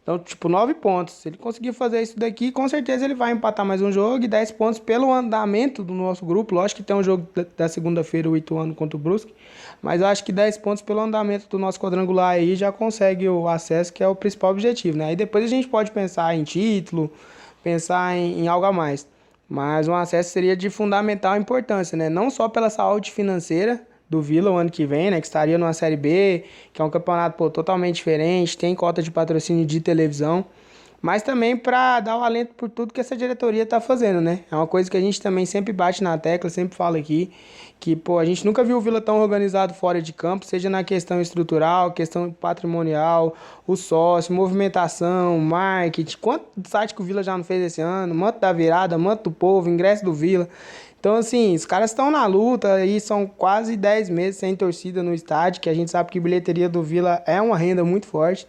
Então, 9 pontos. Se ele conseguir fazer isso daqui, com certeza ele vai empatar mais um jogo e 10 pontos pelo andamento do nosso grupo. Lógico que tem um jogo da segunda-feira, o Ituano contra o Brusque. Mas eu acho que 10 pontos pelo andamento do nosso quadrangular aí já consegue o acesso, que é o principal objetivo, né? Aí depois a gente pode pensar em título, pensar em algo a mais. Mas um acesso seria de fundamental importância, né? Não só pela saúde financeira do Vila o ano que vem, né? Que estaria numa Série B, que é um campeonato totalmente diferente, tem cota de patrocínio de televisão, mas também para dar o alento por tudo que essa diretoria está fazendo, né? É uma coisa que a gente também sempre bate na tecla, sempre fala aqui, que, a gente nunca viu o Vila tão organizado fora de campo, seja na questão estrutural, questão patrimonial, o sócio, movimentação, marketing, quanto site que o Vila já não fez esse ano, manto da virada, manto do povo, ingresso do Vila. Então, assim, os caras estão na luta aí, são quase 10 meses sem torcida no estádio, que a gente sabe que a bilheteria do Vila é uma renda muito forte.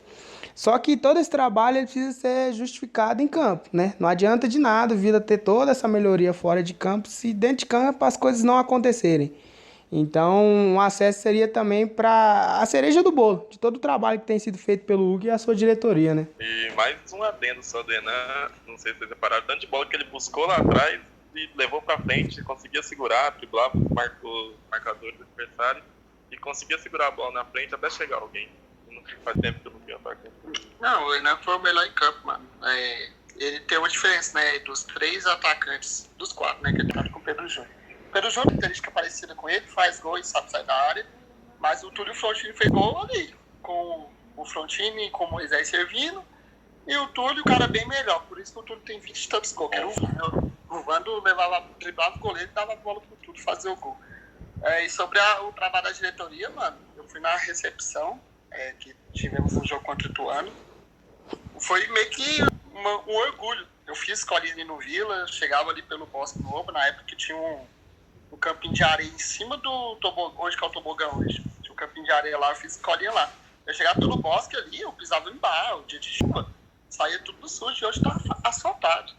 Só que todo esse trabalho ele precisa ser justificado em campo, né? Não adianta de nada o Vila ter toda essa melhoria fora de campo se dentro de campo as coisas não acontecerem. Então, um acesso seria também para a cereja do bolo, de todo o trabalho que tem sido feito pelo Hugo e a sua diretoria, né? E mais um adendo só do Enan, não sei se vocês repararam, tanto de bola que ele buscou lá atrás e levou pra frente, conseguia segurar, driblava o marcador do adversário e conseguia segurar a bola na frente até chegar alguém. Não faz tempo que eu não vi ataque. Não, o Enan foi o melhor em campo, mano. Ele tem uma diferença, né, dos 3 atacantes, dos 4, né, que ele tá com o Pedro Júnior. O Pedro Júnior tem característica parecida com ele, faz gol e sabe sair da área, mas o Túlio Frontini fez gol ali, com o Frontini e com o Moisés servindo, e o Túlio, o cara bem melhor, por isso que o Túlio tem 20 e tantos gols, que era o Vando driblava o goleiro e dava a bola pro Túlio fazer o gol. E sobre o trabalho da diretoria, mano, eu fui na recepção, que tivemos um jogo contra o Ituano, foi meio que um orgulho. Eu fiz escolinha ali no Vila, eu chegava ali pelo Bosque Novo, na época que tinha um campinho de areia em cima do tobogã, hoje que é o tobogã hoje. Tinha um campinho de areia lá, eu fiz escolinha lá. Eu chegava pelo bosque ali, eu pisava em bar, o dia de chuva, saía tudo sujo e hoje tá asfaltado.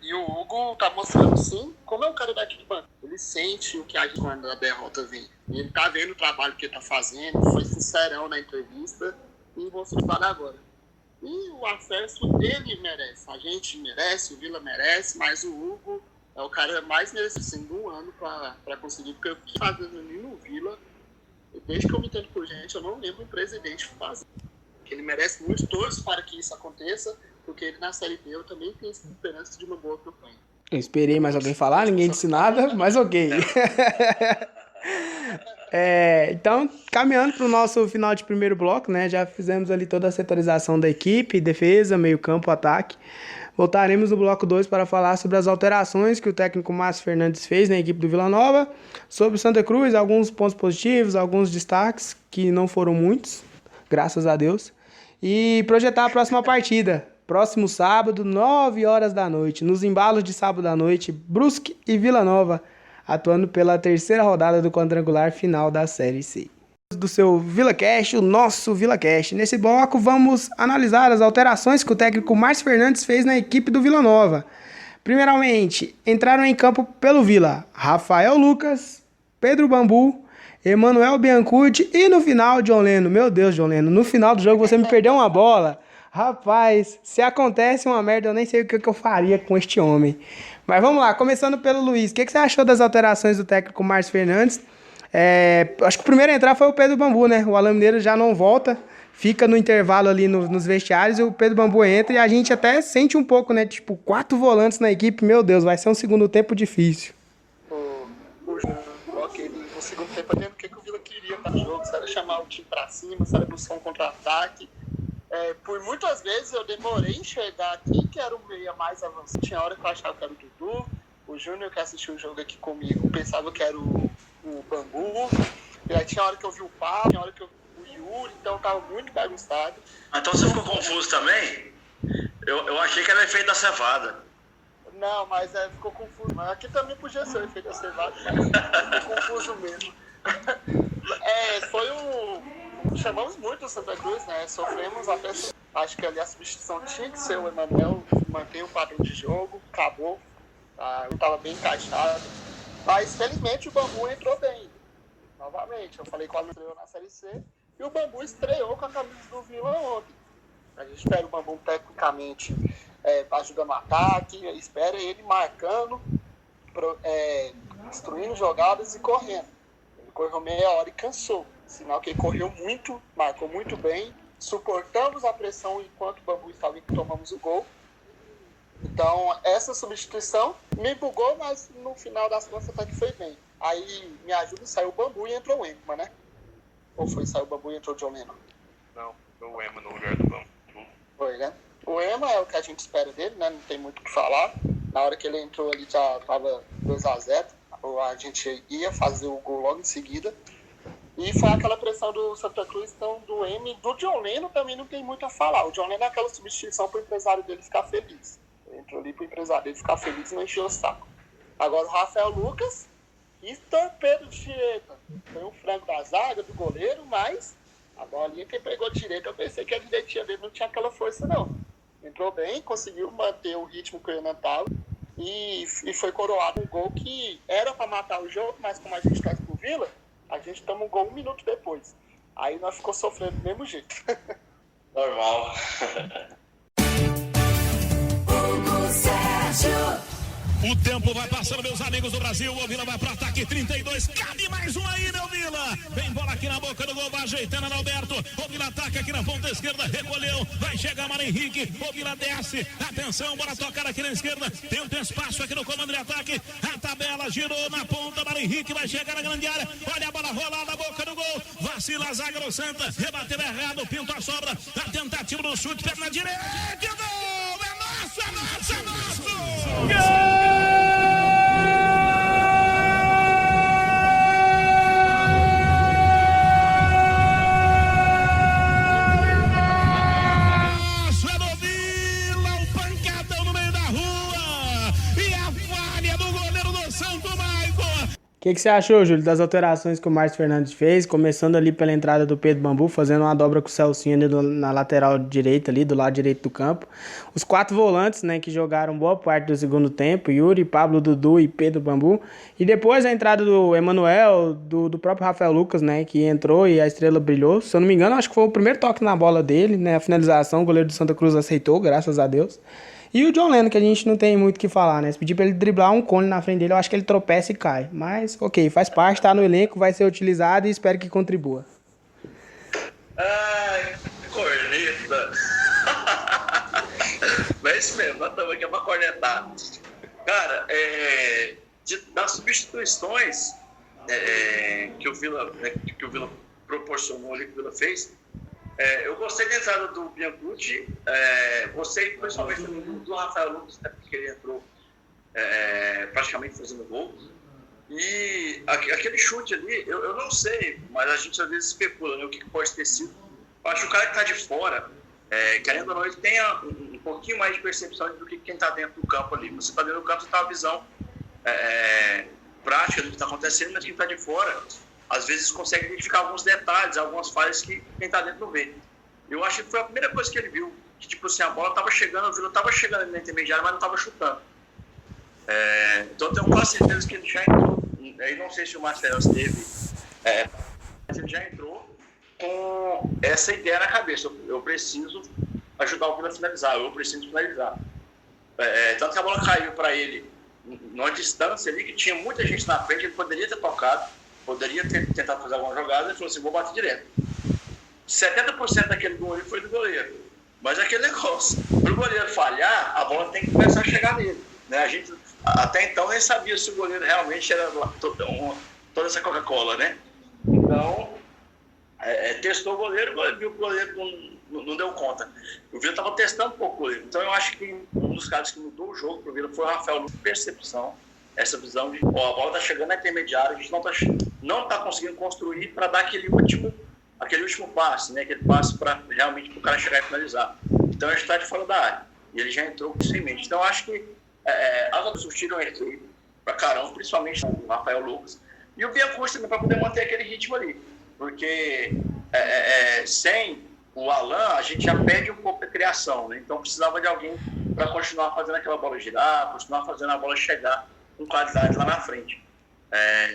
E o Hugo tá mostrando, sim, como é um cara daqui de banco. Ele sente o que a gente quando a derrota vem. E ele tá vendo o trabalho que ele tá fazendo, foi sincerão na entrevista e vou se falar agora. E o acesso ele merece, a gente merece, o Vila merece, mas o Hugo é o cara mais merecido de um ano para conseguir, porque eu fiquei fazendo ali no Vila, desde que eu me entendo por gente, eu não lembro um presidente fazer. Ele merece muito, torço para que isso aconteça, porque ele na Série B eu também tenho esperança de uma boa campanha. Eu esperei mais alguém falar, ninguém disse nada, mas ok. Então, caminhando para o nosso final de primeiro bloco, né? Já fizemos ali toda a setorização da equipe, defesa, meio campo, ataque. Voltaremos no bloco 2 para falar sobre as alterações que o técnico Márcio Fernandes fez na equipe do Vila Nova, sobre o Santa Cruz, alguns pontos positivos, alguns destaques, que não foram muitos, graças a Deus, e projetar a próxima partida. Próximo sábado, 9 horas da noite, nos embalos de sábado à noite, Brusque e Vila Nova, atuando pela terceira rodada do quadrangular final da Série C. Do seu VilaCast, o nosso VilaCast. Nesse bloco vamos analisar as alterações que o técnico Márcio Fernandes fez na equipe do Vila Nova. Primeiramente, entraram em campo pelo Vila Rafael Lucas, Pedro Bambu, Emanuel Biancucci e no final, John Leno. Meu Deus, John Leno, no final do jogo você me perdeu uma bola. Rapaz, se acontece uma merda, eu nem sei o que eu faria com este homem. Mas vamos lá, começando pelo Luiz. O que você achou das alterações do técnico Márcio Fernandes? Acho que o primeiro a entrar foi o Pedro Bambu, né? O Alan Mineiro já não volta, fica no intervalo ali nos vestiários e o Pedro Bambu entra e a gente até sente um pouco, né? 4 volantes na equipe, meu Deus, vai ser um segundo tempo difícil. No segundo tempo, o que o Vila queria para o jogo, se era chamar o time para cima, se era buscar um contra-ataque. Por muitas vezes eu demorei a enxergar quem que era o meia mais avançado. Tinha hora que eu achava que era o Dudu, o Júnior que assistiu o jogo aqui comigo pensava que era o Bambu, e aí tinha hora que eu vi o Paulo, tinha hora que eu vi o Yuri, então tava muito bagunçado. Então você ficou confuso também? Eu achei que era efeito da cevada. Não, mas ficou confuso. Mas aqui também podia ser o efeito da cevada, mas ficou confuso mesmo. Foi Chamamos muito o Santa Cruz, né? Sofremos até. Acho que ali a substituição tinha que ser o Emanuel, mantém o padrão de jogo, acabou. Eu estava bem encaixado. Mas felizmente o Bambu entrou bem. Novamente, eu falei que o Alan estreou na Série C e o Bambu estreou com a camisa do Vila ontem. A gente espera o Bambu tecnicamente ajudando no ataque, espera ele marcando, destruindo jogadas e correndo. Ele correu meia hora e cansou. Sinal que ele correu muito, marcou muito bem. Suportamos a pressão enquanto o Bambu estava e tomamos o gol. Então, essa substituição me bugou, mas no final das contas até que foi bem. Aí, me ajuda, saiu o Bambu e entrou o Ema, né? Ou saiu o Bambu e entrou o John Lennon? Não, foi o Ema no lugar do Bambu. Foi, né? O Ema é o que a gente espera dele, né? Não tem muito o que falar. Na hora que ele entrou ali já estava 2-0. A gente ia fazer o gol logo em seguida. E foi aquela pressão do Santa Cruz, então do Ema e do John Lennon também não tem muito a falar. O John Lennon é aquela substituição para o empresário dele ficar feliz. Ele entrou ali para o empresário dele ficar feliz e não encher o saco. Agora o Rafael Lucas e torpedo de direita. Foi um frango da zaga, do goleiro, mas a bolinha que ele pegou de direita, eu pensei que a direitinha dele não tinha aquela força, não. Entrou bem, conseguiu manter o ritmo que ele estava e foi coroado um gol que era para matar o jogo, mas como a gente torce pro Vila, a gente toma um gol 1 minuto depois. Aí nós ficou sofrendo do mesmo jeito. Normal. O tempo vai passando, meus amigos do Brasil. O Vila vai pro ataque, 32. Cabe mais um aí, meu Vila. Vem bola aqui na boca do gol, vai ajeitando no Alberto. O Vila ataca aqui na ponta esquerda, recolheu. Vai chegar Mário Henrique. O Vila desce. Atenção, bora tocar aqui na esquerda. Tem um espaço aqui no comando de ataque. A tabela girou na ponta. Mário Henrique vai chegar na grande área. Olha a bola rolar na boca do gol. Vacila a zaga do Santa. Rebateu errado, pinto a sobra. A tentativa do chute, perna direita. E o gol! É nosso, é nosso, é nosso! Gol! O que você achou, Júlio, das alterações que o Márcio Fernandes fez, começando ali pela entrada do Pedro Bambu, fazendo uma dobra com o Celcinho ali na lateral direita, ali do lado direito do campo. Os 4 volantes, né, que jogaram boa parte do segundo tempo, Yuri, Pablo, Dudu e Pedro Bambu. E depois a entrada do Emanuel, do próprio Rafael Lucas, né, que entrou e a estrela brilhou. Se eu não me engano, acho que foi o primeiro toque na bola dele, né, a finalização, o goleiro do Santa Cruz aceitou, graças a Deus. E o John Lennon, que a gente não tem muito o que falar, né? Se pedir pra ele driblar um cone na frente dele, eu acho que ele tropeça e cai. Mas, ok, faz parte, tá no elenco, vai ser utilizado e espero que contribua. Ai, corneta. Mas é isso mesmo, nós estamos aqui pra cornetar. Cara, das substituições que o Vila proporcionou ali, que o Vila fez, eu gostei da entrada do Biancucci, gostei principalmente do Rafael Lucas, né, porque ele entrou praticamente fazendo gol. E aquele chute ali, eu não sei, mas a gente às vezes especula, né, o que pode ter sido. Eu acho que o cara que está de fora, querendo ou não, ele tenha um pouquinho mais de percepção do que quem está dentro do campo ali. Você está dentro do campo, você tem uma visão prática do que está acontecendo, mas quem está de fora às vezes consegue identificar alguns detalhes, algumas falhas que quem está dentro não vê. Eu acho que foi a primeira coisa que ele viu, que tipo assim, a bola estava chegando, o Vila estava chegando ali na intermediária, mas não estava chutando. Então eu tenho quase certeza que ele já entrou, aí não sei se o Marcelo esteve, mas ele já entrou com essa ideia na cabeça, eu preciso ajudar o Vila a finalizar, eu preciso finalizar. Tanto que a bola caiu para ele numa distância ali, que tinha muita gente na frente, ele poderia ter tocado, poderia ter tentado fazer alguma jogada, ele falou assim, vou bater direto. 70% daquele gol foi do goleiro. Mas é aquele negócio, para o goleiro falhar, a bola tem que começar a chegar nele. Né? A gente, até então, nem sabia se o goleiro realmente era toda essa Coca-Cola, né? Então, testou o goleiro, viu que o goleiro não deu conta. O Vila estava testando um pouco o goleiro. Então, eu acho que um dos caras que mudou o jogo para o Vila foi o Rafael, percepção, essa visão de, a bola está chegando na intermediária, a gente não tá conseguindo construir para dar aquele último passe, né? Aquele passe para realmente o cara chegar e finalizar. Então a gente está de fora da área. E ele já entrou com isso em mente. Então eu acho que as outras surtiram ele para caramba, principalmente o Rafael Lucas. E o Biancucci também para poder manter aquele ritmo ali. Porque sem o Alan, a gente já perde um pouco da criação, né? Então precisava de alguém para continuar fazendo aquela bola girar, continuar fazendo a bola chegar com qualidade lá na frente.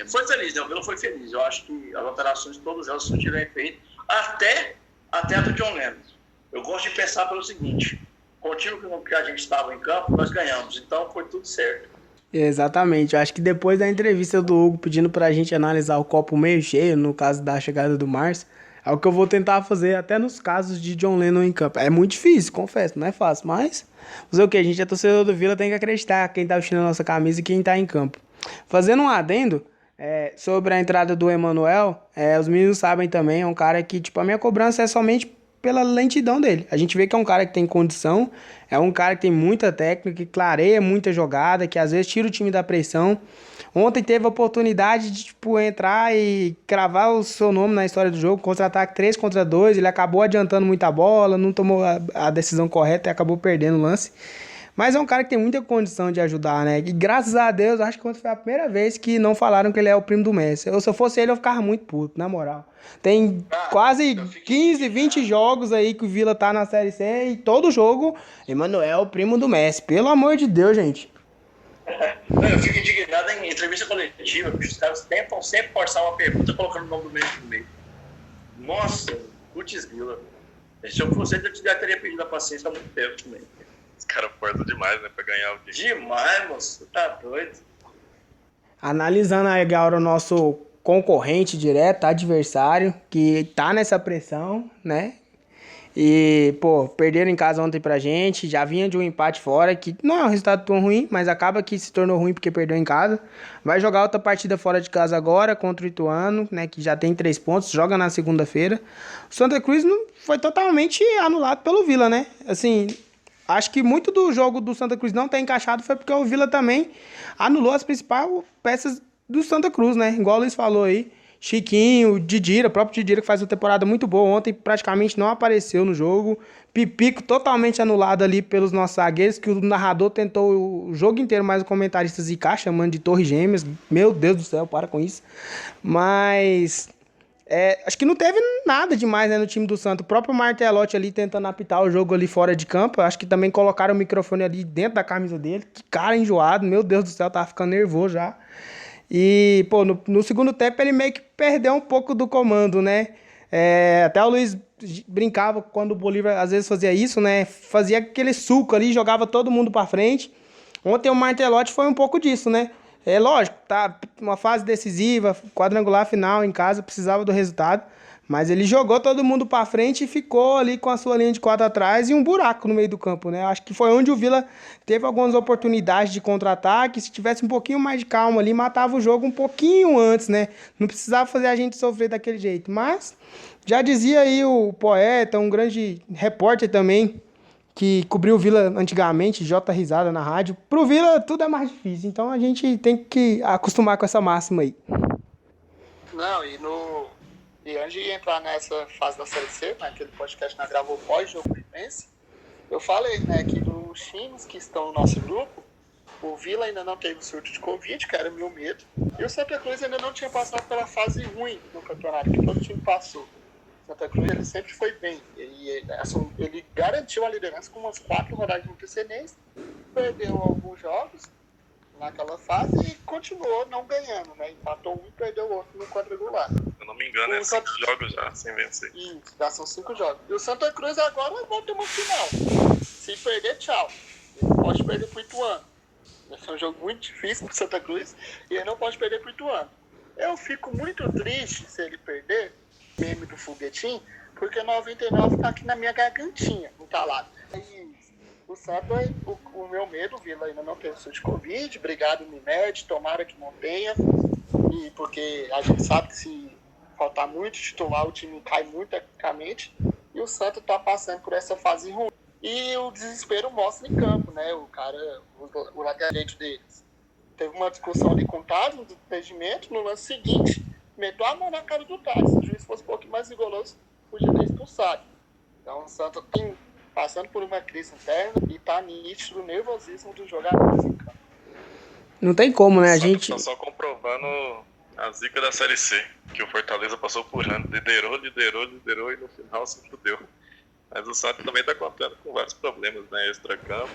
Foi feliz, né? O Vila foi feliz. Eu acho que as alterações, todas elas surtiram efeito, até a do John Lennon. Eu gosto de pensar pelo seguinte: com o time que a gente estava em campo, nós ganhamos. Então foi tudo certo. Exatamente. Eu acho que depois da entrevista do Hugo pedindo pra gente analisar o copo meio cheio, no caso da chegada do Márcio, é o que eu vou tentar fazer até nos casos de John Lennon em campo. É muito difícil, confesso, não é fácil, mas fazer o que? A gente é torcedor do Vila, tem que acreditar quem tá vestindo a nossa camisa e quem tá em campo. Fazendo um adendo sobre a entrada do Emanuel, os meninos sabem também, é um cara que, tipo, a minha cobrança é somente pela lentidão dele. A gente vê que é um cara que tem condição, é um cara que tem muita técnica, que clareia muita jogada, que às vezes tira o time da pressão. Ontem teve a oportunidade de, tipo, entrar e cravar o seu nome na história do jogo, contra-ataque 3-2, ele acabou adiantando muita bola, não tomou a decisão correta e acabou perdendo o lance. Mas é um cara que tem muita condição de ajudar, né? E graças a Deus, acho que foi a primeira vez que não falaram que ele é o primo do Messi. Se eu fosse ele, eu ficava muito puto, na moral. Tem quase 15, 20 jogos aí que o Vila tá na Série C e todo jogo, Emanuel, primo do Messi. Pelo amor de Deus, gente. Eu fico indignado em entrevista coletiva, porque os caras tentam sempre forçar uma pergunta colocando o nome do Messi no meio. Nossa, putz grila. Se eu fosse ele, eu já teria pedido a paciência há muito tempo também. Os caras forçam demais, né, pra ganhar o dia. Demais, moço. Tá doido. Analisando aí agora o nosso concorrente direto, adversário, que tá nessa pressão, né? E, pô, perderam em casa ontem pra gente, já vinha de um empate fora, que não é um resultado tão ruim, mas acaba que se tornou ruim porque perdeu em casa. Vai jogar outra partida fora de casa agora, contra o Ituano, né, que já tem 3 pontos, joga na segunda-feira. O Santa Cruz não foi totalmente anulado pelo Vila, né? Assim, acho que muito do jogo do Santa Cruz não tá encaixado foi porque o Vila também anulou as principais peças do Santa Cruz, né? Igual o Luiz falou aí. Chiquinho, o Didira, o próprio Didira que faz uma temporada muito boa. Ontem praticamente não apareceu no jogo. Pipico totalmente anulado ali pelos nossos zagueiros, que o narrador tentou o jogo inteiro, mas o comentarista zicar, chamando de Torre Gêmeas. Meu Deus do céu, para com isso. Mas acho que não teve nada demais, né, no time do Santos. O próprio Martelotti ali tentando apitar o jogo ali fora de campo. Acho que também colocaram o microfone ali dentro da camisa dele. Que cara enjoado, meu Deus do céu, tava ficando nervoso já. E, pô, no segundo tempo ele meio que perdeu um pouco do comando, né? Até o Luiz brincava quando o Bolívar às vezes fazia isso, né? Fazia aquele suco ali, jogava todo mundo pra frente. Ontem o Martelotti foi um pouco disso, né? Lógico, tá uma fase decisiva, quadrangular final em casa, precisava do resultado. Mas ele jogou todo mundo pra frente e ficou ali com a sua linha de 4 atrás e um buraco no meio do campo, né? Acho que foi onde o Vila teve algumas oportunidades de contra-ataque. Se tivesse um pouquinho mais de calma ali, matava o jogo um pouquinho antes, né? Não precisava fazer a gente sofrer daquele jeito. Mas já dizia aí o poeta, um grande repórter também, que cobriu o Vila antigamente, J. Risada na rádio. Pro Vila tudo é mais difícil, então a gente tem que acostumar com essa máxima aí. Não, E antes de entrar nessa fase da Série C, naquele podcast que nós gravou pós-jogo Fluminense, eu falei, né, que dos times que estão no nosso grupo, o Vila ainda não teve surto de Covid, que era o meu medo, e o Santa Cruz ainda não tinha passado pela fase ruim do campeonato, que todo time passou. O Santa Cruz ele sempre foi bem, ele garantiu a liderança com umas 4 rodadas de antecedência, perdeu alguns jogos naquela fase e continuou não ganhando, né? Empatou um e perdeu o outro no quadrangular. Se eu não me engano, é 5 jogos já, sem vencer. Isso, já são 5 jogos. E o Santa Cruz agora vai ter uma final. Se perder, tchau. Ele pode perder pro Ituano. Vai ser um jogo muito difícil pro Santa Cruz e ele não pode perder pro Ituano. Eu fico muito triste se ele perder, meme do foguetinho, porque 99 tá aqui na minha gargantinha, entalado. O Santa, o meu medo, o Vila ainda não teve surto de Covid, obrigado Unimed, tomara que não tenha, e porque a gente sabe que se faltar muito titular, o time cai muito tecnicamente, e o Santa tá passando por essa fase ruim. E o desespero mostra em campo, né, o lateral direito deles. Teve uma discussão ali com o Tales no impedimento, no lance seguinte, meteu a mão na cara do Tales, se o juiz fosse um pouquinho mais rigoroso, podia ter expulsado. Então o Santa tem passando por uma crise interna e tá nítido o nervosismo dos jogadores em campo. Não tem como, né? A gente Tá só comprovando A zica da Série C, que o Fortaleza passou por ano, liderou e no final se fudeu. Mas o Santos também tá contando com vários problemas, né, extra-campo.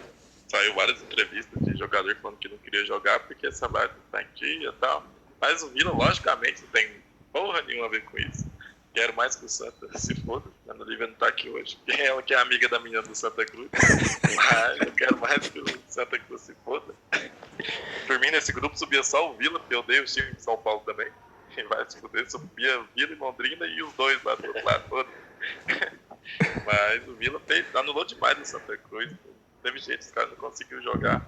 Saiu várias entrevistas de jogador falando que não queria jogar porque essa salário não tá em dia e tal. Mas o Vila, logicamente, não tem porra nenhuma a ver com isso. Quero mais que o Santa se foda. A Ana Lívia não tá aqui hoje. Ela que é amiga da menina do Santa Cruz. Mas eu quero mais que o Santa Cruz se foda. Por mim, nesse grupo subia só o Vila, porque eu odeio o time de São Paulo também. E vai se foder, subia Vila e Londrina e os dois lá do outro lado. Mas o Vila anulou demais o Santa Cruz. Teve jeito, os caras não conseguiram jogar.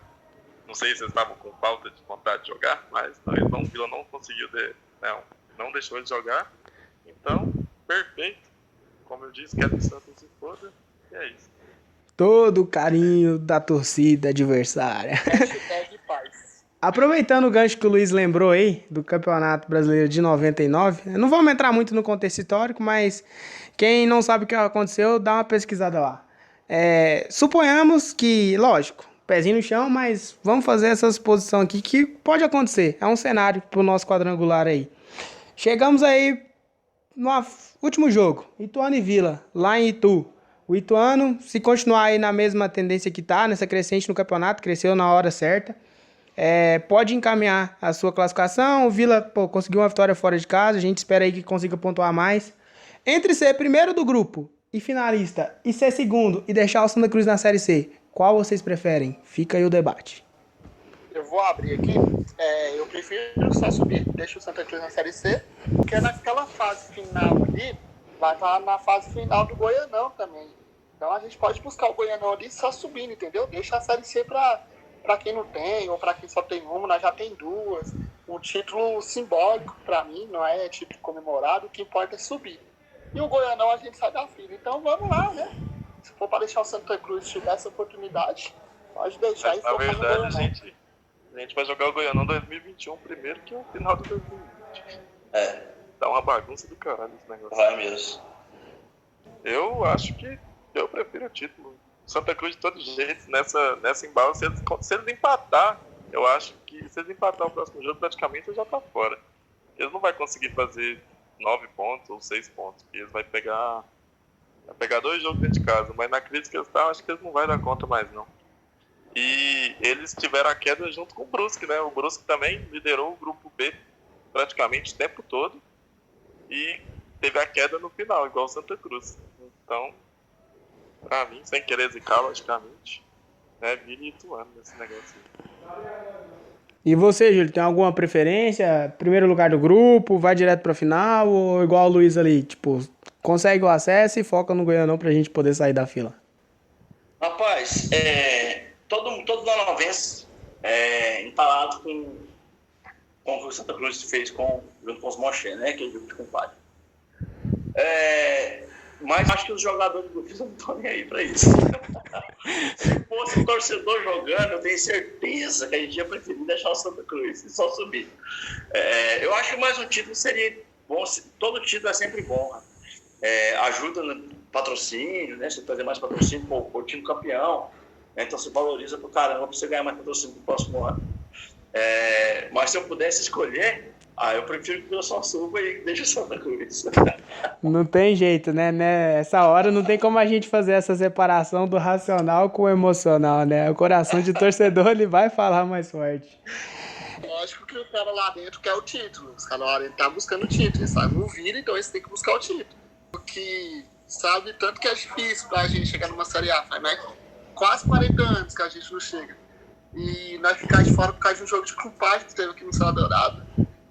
Não sei se eles estavam com falta de vontade de jogar, mas o Vila não conseguiu, não deixou ele jogar. Então, perfeito. Como eu disse, quero que o Santos se foda. E é isso. Todo o carinho da torcida adversária. Hashtag paz. Aproveitando o gancho que o Luiz lembrou aí, do Campeonato Brasileiro de 99, não vamos entrar muito no contexto histórico, mas quem não sabe o que aconteceu, dá uma pesquisada lá. Suponhamos que, lógico, pezinho no chão, mas vamos fazer essa suposição aqui que pode acontecer. É um cenário pro nosso quadrangular aí. Chegamos aí no último jogo, Ituano e Vila, lá em Itu. O Ituano, se continuar aí na mesma tendência que tá, nessa crescente no campeonato, cresceu na hora certa, pode encaminhar a sua classificação. O Vila conseguiu uma vitória fora de casa, a gente espera aí que consiga pontuar mais. Entre ser primeiro do grupo e finalista, e ser segundo e deixar o Santa Cruz na Série C, qual vocês preferem? Fica aí o debate. Eu vou abrir aqui. Eu prefiro só subir, deixa o Santa Cruz na Série C, porque naquela fase final ali, vai estar na fase final do Goianão também. Então a gente pode buscar o Goianão ali só subindo, entendeu? Deixa a Série C para quem não tem, ou para quem só tem uma, nós já tem duas. Um título simbólico para mim, não é título comemorado, o que importa é subir. E o Goianão a gente sai da fila. Então vamos lá, né? Se for para deixar o Santa Cruz tiver essa oportunidade, pode deixar. Mas, na verdade, a gente vai jogar o Goianão 2021 primeiro que o final de 2020. Tá uma bagunça do caralho esse negócio. Vai mesmo. Eu acho que eu prefiro o título. Santa Cruz de todo jeito, nessa embala, se eles empatar, eu acho que se eles empatar o próximo jogo, praticamente ele já tá fora. Eles não vão conseguir fazer 9 pontos ou 6 pontos, porque eles vão pegar 2 jogos dentro de casa, mas na crise que eles estão, acho que eles não vão dar conta mais não. E eles tiveram a queda junto com o Brusque, né? O Brusque também liderou o grupo B praticamente o tempo todo e teve a queda no final, igual o Santa Cruz. Então, pra mim, sem querer zicar, logicamente, Vila e Ituano nesse negócio aí. E você, Júlio, tem alguma preferência? Primeiro lugar do grupo, vai direto pra final, ou igual o Luiz ali, tipo, consegue o acesso e foca no Goianão pra gente poder sair da fila? Rapaz, todo novense empalado com o que o Santa Cruz fez junto com os Moché, né? Que é o grupo de compadre. Mas acho que os jogadores do Vila não estão nem aí pra isso. Se fosse o torcedor jogando, eu tenho certeza que a gente ia preferir deixar o Santa Cruz e só subir. Eu acho que mais um título seria bom. Todo título é sempre bom. Ajuda no patrocínio, né? Você trazer mais patrocínio para o time campeão. Então você valoriza pro caramba para você ganhar mais patrocínio no próximo ano. Mas se eu pudesse escolher, eu prefiro que o só suba e deixe o Santa Cruz. Não tem jeito, né? Nessa hora não tem como a gente fazer essa separação do racional com o emocional, né? O coração de torcedor, ele vai falar mais forte. Lógico que o cara lá dentro quer o título. Os caras lá dentro tá buscando o título. Eles sabem o Vila, então eles têm que buscar o título. Porque sabe tanto que é difícil pra gente chegar numa Série A, né? Quase 40 anos que a gente não chega. E nós ficar de fora por causa de um jogo de compadre que teve aqui no Céu Dourado,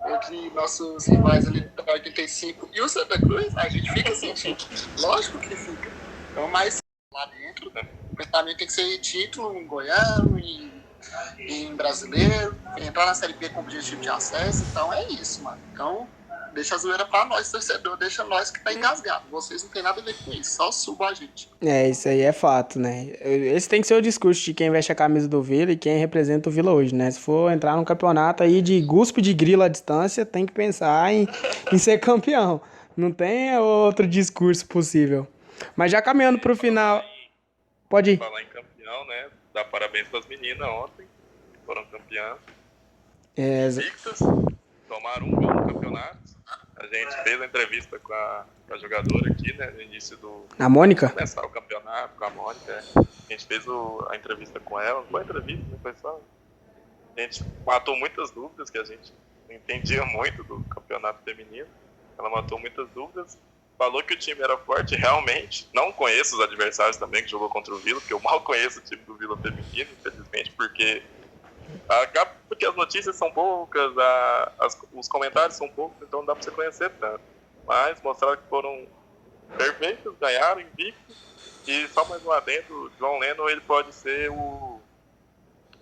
entre nossos rivais ali da 85 e o Santa Cruz, a gente fica sentindo. Lógico que fica. Então, mas lá dentro, o pensamento tem que ser título em Goiano, em brasileiro, entrar na Série B com objetivo de acesso. Então é isso, mano. Então, deixa a zoeira pra nós, torcedor, deixa nós que tá engasgado. Vocês não tem nada a ver com isso, só suba a gente. Isso aí é fato, né? Esse tem que ser o discurso de quem veste a camisa do Vila e quem representa o Vila hoje, né? Se for entrar num campeonato aí de guspe de grilo à distância, tem que pensar em ser campeão. Não tem outro discurso possível. Mas já caminhando pro final... Pode ir. Falar em campeão, né? Dar parabéns pras meninas ontem, que foram campeãs. Invictas. tomaram um gol no campeonato. A gente fez a entrevista com a jogadora aqui, né, no início do... A Mônica? Começar o campeonato com a Mônica. A gente fez a entrevista com ela, não foi entrevista, né, foi só... A gente matou muitas dúvidas, que a gente não entendia muito do campeonato feminino. Ela matou muitas dúvidas. Falou que o time era forte, realmente. Não conheço os adversários também que jogou contra o Vila, porque eu mal conheço o time do Vila feminino, infelizmente, porque as notícias são poucas, os comentários são poucos, então não dá pra você conhecer tanto. Mas mostraram que foram perfeitos, ganharam, invictos. E só mais um adendo, o João Leno, ele pode ser o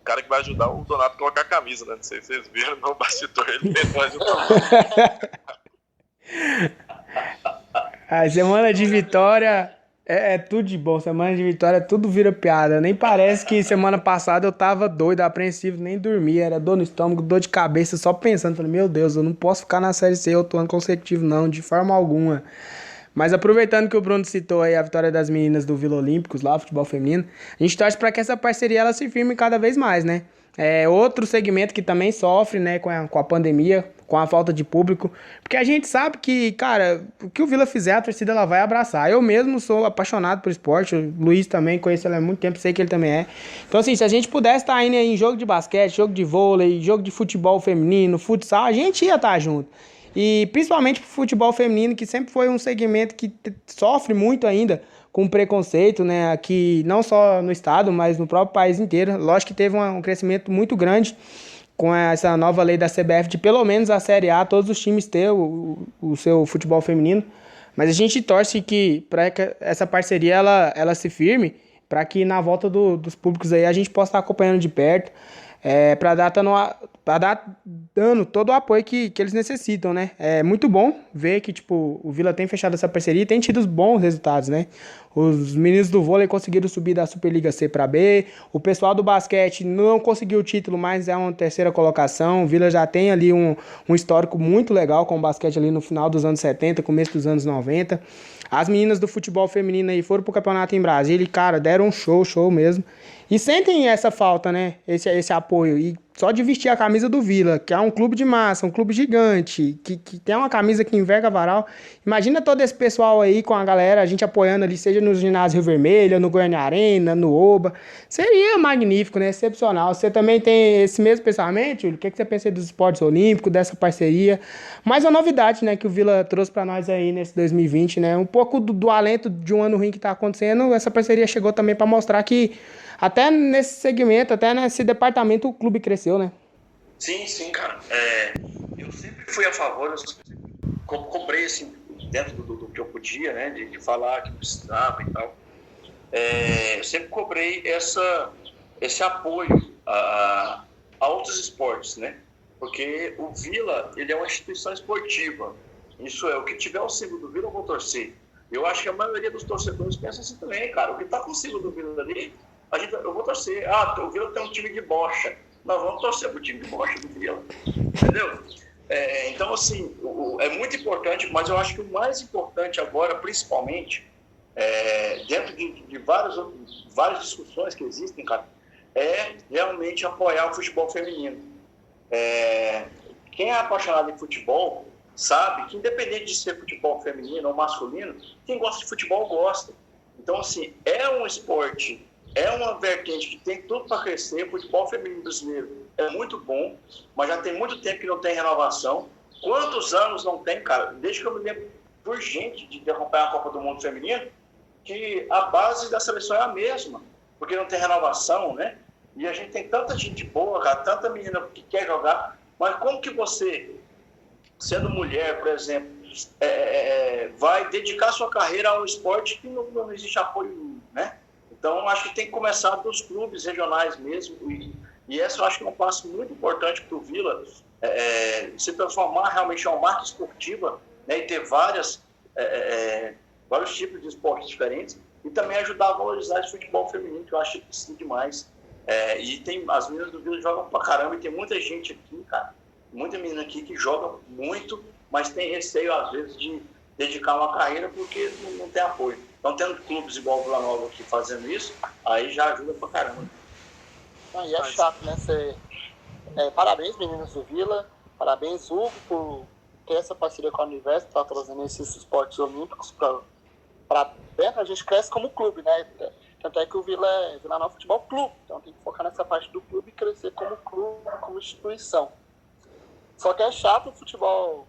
cara que vai ajudar o Donato a colocar a camisa, né? Não sei se vocês viram no bastidor, ele vai ajudar. A semana de vitória é tudo de bom. Semana de vitória tudo vira piada. Nem parece que semana passada eu tava doido, apreensivo, nem dormia. Era dor no estômago, dor de cabeça, só pensando. Falei, meu Deus, eu não posso ficar na Série C outro ano consecutivo não, de forma alguma. Mas aproveitando que o Bruno citou aí a vitória das meninas do Vila Olímpicos lá, futebol feminino, a gente torce para que essa parceria ela se firme cada vez mais, né? É outro segmento que também sofre, né, com a pandemia, com a falta de público, porque a gente sabe que, cara, o que o Vila fizer, a torcida ela vai abraçar. Eu mesmo sou apaixonado por esporte, o Luiz também, conheço ele há muito tempo, sei que ele também é. Então, assim, se a gente pudesse estar indo em jogo de basquete, jogo de vôlei, jogo de futebol feminino, futsal, a gente ia estar junto. E principalmente pro futebol feminino, que sempre foi um segmento que sofre muito ainda com preconceito, né? Aqui, não só no estado, mas no próprio país inteiro. Lógico que teve um crescimento muito grande com essa nova lei da CBF de pelo menos a Série A, todos os times ter o seu futebol feminino. Mas a gente torce que para que essa parceria ela se firme, para que na volta dos públicos aí a gente possa estar acompanhando de perto. Para dar dando todo o apoio que eles necessitam, né? É muito bom ver que, tipo, o Vila tem fechado essa parceria e tem tido bons resultados, né? Os meninos do vôlei conseguiram subir da Superliga C para B, o pessoal do basquete não conseguiu o título, mas é uma terceira colocação. O Vila já tem ali um histórico muito legal com o basquete ali no final dos anos 70, começo dos anos 90. As meninas do futebol feminino aí foram pro campeonato em Brasília e, cara, deram um show mesmo. E sentem essa falta, né? Esse apoio. E só de vestir a camisa do Vila, que é um clube de massa, um clube gigante, que tem uma camisa que enverga varal. Imagina todo esse pessoal aí com a galera, a gente apoiando ali, seja no ginásio Rio Vermelho, no Goiânia Arena, no Oba. Seria magnífico, né? Excepcional. Você também tem esse mesmo pensamento, Júlio? O que você pensa aí dos esportes olímpicos, dessa parceria? Mais uma novidade, né, que o Vila trouxe pra nós aí nesse 2020, né? Um pouco do alento de um ano ruim que tá acontecendo, essa parceria chegou também pra mostrar que até nesse segmento, até nesse departamento, o clube cresceu, né? Sim, cara. Eu sempre fui a favor, eu sempre cobrei, assim, dentro do que eu podia, né, de falar que precisava e tal. Eu sempre cobrei esse apoio a outros esportes, né? Porque o Vila, ele é uma instituição esportiva. Isso é, o que tiver o símbolo do Vila, eu vou torcer. Eu acho que a maioria dos torcedores pensa assim também, cara. O que tá com o símbolo do Vila ali, eu vou torcer. O Vila tem um time de bocha. Nós vamos torcer pro time de bocha do Vila. Entendeu? Então, assim, é muito importante, mas eu acho que o mais importante agora, principalmente, dentro de várias discussões que existem, cara, é realmente apoiar o futebol feminino. Quem é apaixonado em futebol sabe que, independente de ser futebol feminino ou masculino, quem gosta de futebol gosta. Então, assim, é um esporte, é uma vertente que tem tudo para crescer. O futebol feminino brasileiro é muito bom, mas já tem muito tempo que não tem renovação. Quantos anos não tem, cara? Desde que eu me lembro por gente de acompanhar a Copa do Mundo Feminino, que a base da seleção é a mesma, porque não tem renovação, né? E a gente tem tanta gente boa, cara, tanta menina que quer jogar, mas como que você, sendo mulher, por exemplo, vai dedicar sua carreira a um esporte que não existe apoio, né? Então, acho que tem que começar dos clubes regionais mesmo, e essa eu acho que é um passo muito importante para o Vila, se transformar realmente em uma marca esportiva, né, e ter vários tipos de esportes diferentes, e também ajudar a valorizar esse futebol feminino, que eu acho que precisa demais. E as meninas do Vila jogam pra caramba, e tem muita gente aqui, cara, muita menina aqui que joga muito, mas tem receio, às vezes, de dedicar uma carreira porque não tem apoio. Então, tendo clubes igual o Vila Nova aqui fazendo isso, aí já ajuda pra caramba. E é chato, né? Parabéns, meninos do Vila. Parabéns, Hugo, por ter essa parceria com a Universo, tá trazendo esses esportes olímpicos para dentro. A gente cresce como clube, né? Tanto é que o Vila Nova Futebol Clube, então tem que focar nessa parte do clube e crescer como clube, como instituição. Só que é chato o futebol.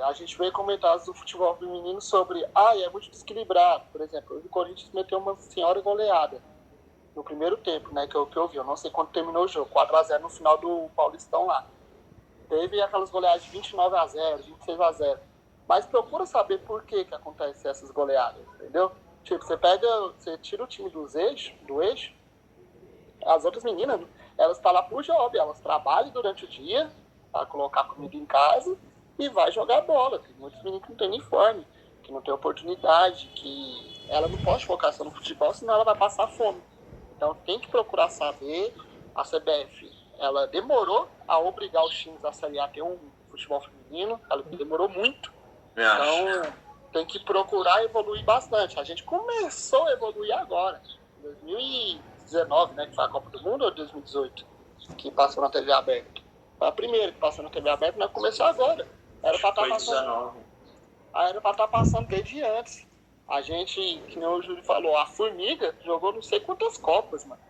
A gente vê comentários do futebol feminino sobre é muito desequilibrado. Por exemplo, o Corinthians meteu uma senhora goleada no primeiro tempo, né, que eu vi. Eu não sei quando terminou o jogo, 4-0 no final do Paulistão lá. Teve aquelas goleadas de 29-0, 26-0. Mas procura saber por que acontece essas goleadas, entendeu? Tipo, você tira o time do eixo, as outras meninas, elas estão lá por job, elas trabalham durante o dia para colocar comida em casa e vai jogar bola. Tem muitos meninos que não tem uniforme, que não tem oportunidade, que ela não pode focar só no futebol, senão ela vai passar fome. Então tem que procurar saber. A CBF, ela demorou a obrigar os times a Série A ter um futebol feminino, ela demorou muito. Então tem que procurar evoluir bastante. A gente começou a evoluir agora, em 2019, né, que foi a Copa do Mundo, ou 2018, que passou na TV aberta. Foi a primeira que passou na TV aberta, mas começou agora. Era para estar passando. Era para estar passando desde antes. A gente, que nem o Júlio falou, a Formiga jogou não sei quantas Copas, mano.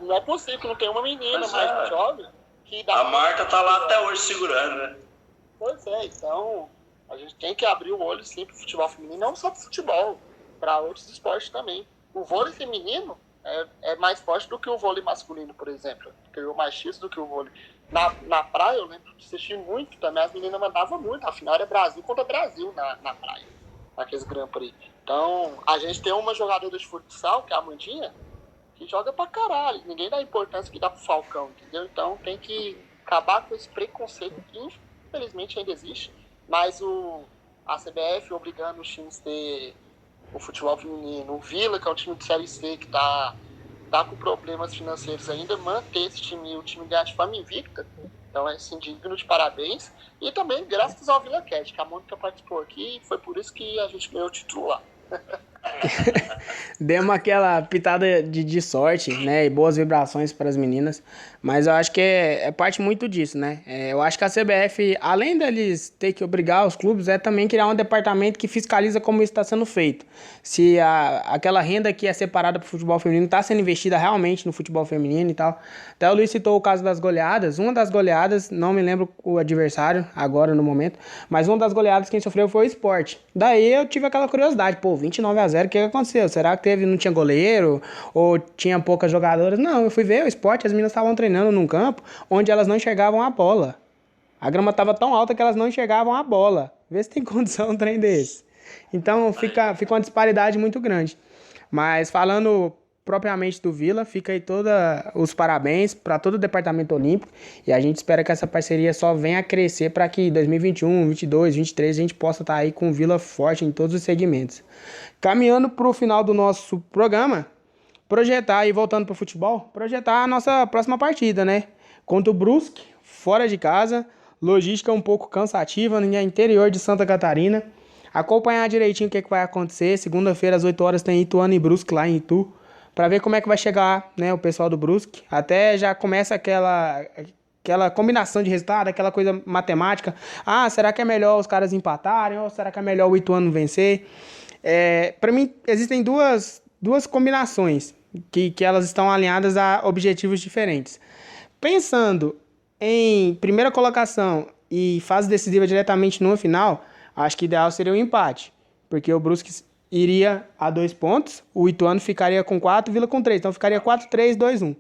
Não é possível que não tenha uma menina mais jovem que dá. A Marta tá lá até hoje segurando, né? Pois é, então a gente tem que abrir o olho sim pro futebol feminino, não só pro futebol, para outros esportes também. O vôlei feminino é mais forte do que o vôlei masculino, por exemplo. Criou mais X do que o vôlei. Na praia, eu lembro de assistir muito também, as meninas mandavam muito. Afinal, era Brasil contra Brasil na praia, naqueles Grand Prix. Então, a gente tem uma jogadora de futsal, que é a Amandinha, que joga pra caralho. Ninguém dá a importância que dá pro Falcão, entendeu? Então, tem que acabar com esse preconceito que, infelizmente, ainda existe. Mas a CBF obrigando os times a ter o futebol feminino, o Vila, que é um time de Série C, que tá com problemas financeiros ainda, manter esse time, o time ganhar de forma invicta. Então, é assim, digno de parabéns. E também graças ao Vila Cat, que a Mônica participou aqui, e foi por isso que a gente ganhou o título lá. Demos aquela pitada de sorte, né? E boas vibrações para as meninas. Mas eu acho que é parte muito disso, né? Eu acho que a CBF, além deles ter que obrigar os clubes, é também criar um departamento que fiscaliza como isso está sendo feito. Se aquela renda que é separada para o futebol feminino está sendo investida realmente no futebol feminino e tal. Até o Luiz citou o caso das goleadas. Uma das goleadas, não me lembro o adversário agora no momento, mas uma das goleadas quem sofreu foi o Sport. Daí eu tive aquela curiosidade, 29-0, o que aconteceu? Será que não tinha goleiro? Ou tinha poucas jogadoras? Não, eu fui ver o Sport, as meninas estavam treinando num campo onde elas não enxergavam a bola. A grama estava tão alta que elas não enxergavam a bola. Vê se tem condição um trem desse. Então fica uma disparidade muito grande. Mas falando propriamente do Vila, fica aí todos os parabéns para todo o departamento olímpico e a gente espera que essa parceria só venha a crescer para que 2021, 2022, 2023 a gente possa estar aí com o Vila forte em todos os segmentos. Caminhando para o final do nosso programa, projetar, e voltando para o futebol, projetar a nossa próxima partida, né? Contra o Brusque, fora de casa, logística um pouco cansativa no interior de Santa Catarina. Acompanhar direitinho o que vai acontecer. Segunda-feira às 8 horas tem Ituano e Brusque lá em Itu, para ver como é que vai chegar, né, o pessoal do Brusque. Até já começa aquela combinação de resultado, aquela coisa matemática. Será que é melhor os caras empatarem ou será que é melhor o Ituano vencer? Para mim, existem duas combinações que elas estão alinhadas a objetivos diferentes. Pensando em primeira colocação e fase decisiva diretamente no final, acho que o ideal seria o empate, porque o Brusque iria a 2 pontos, o Ituano ficaria com 4, Vila com 3, então ficaria 4-3-2-1.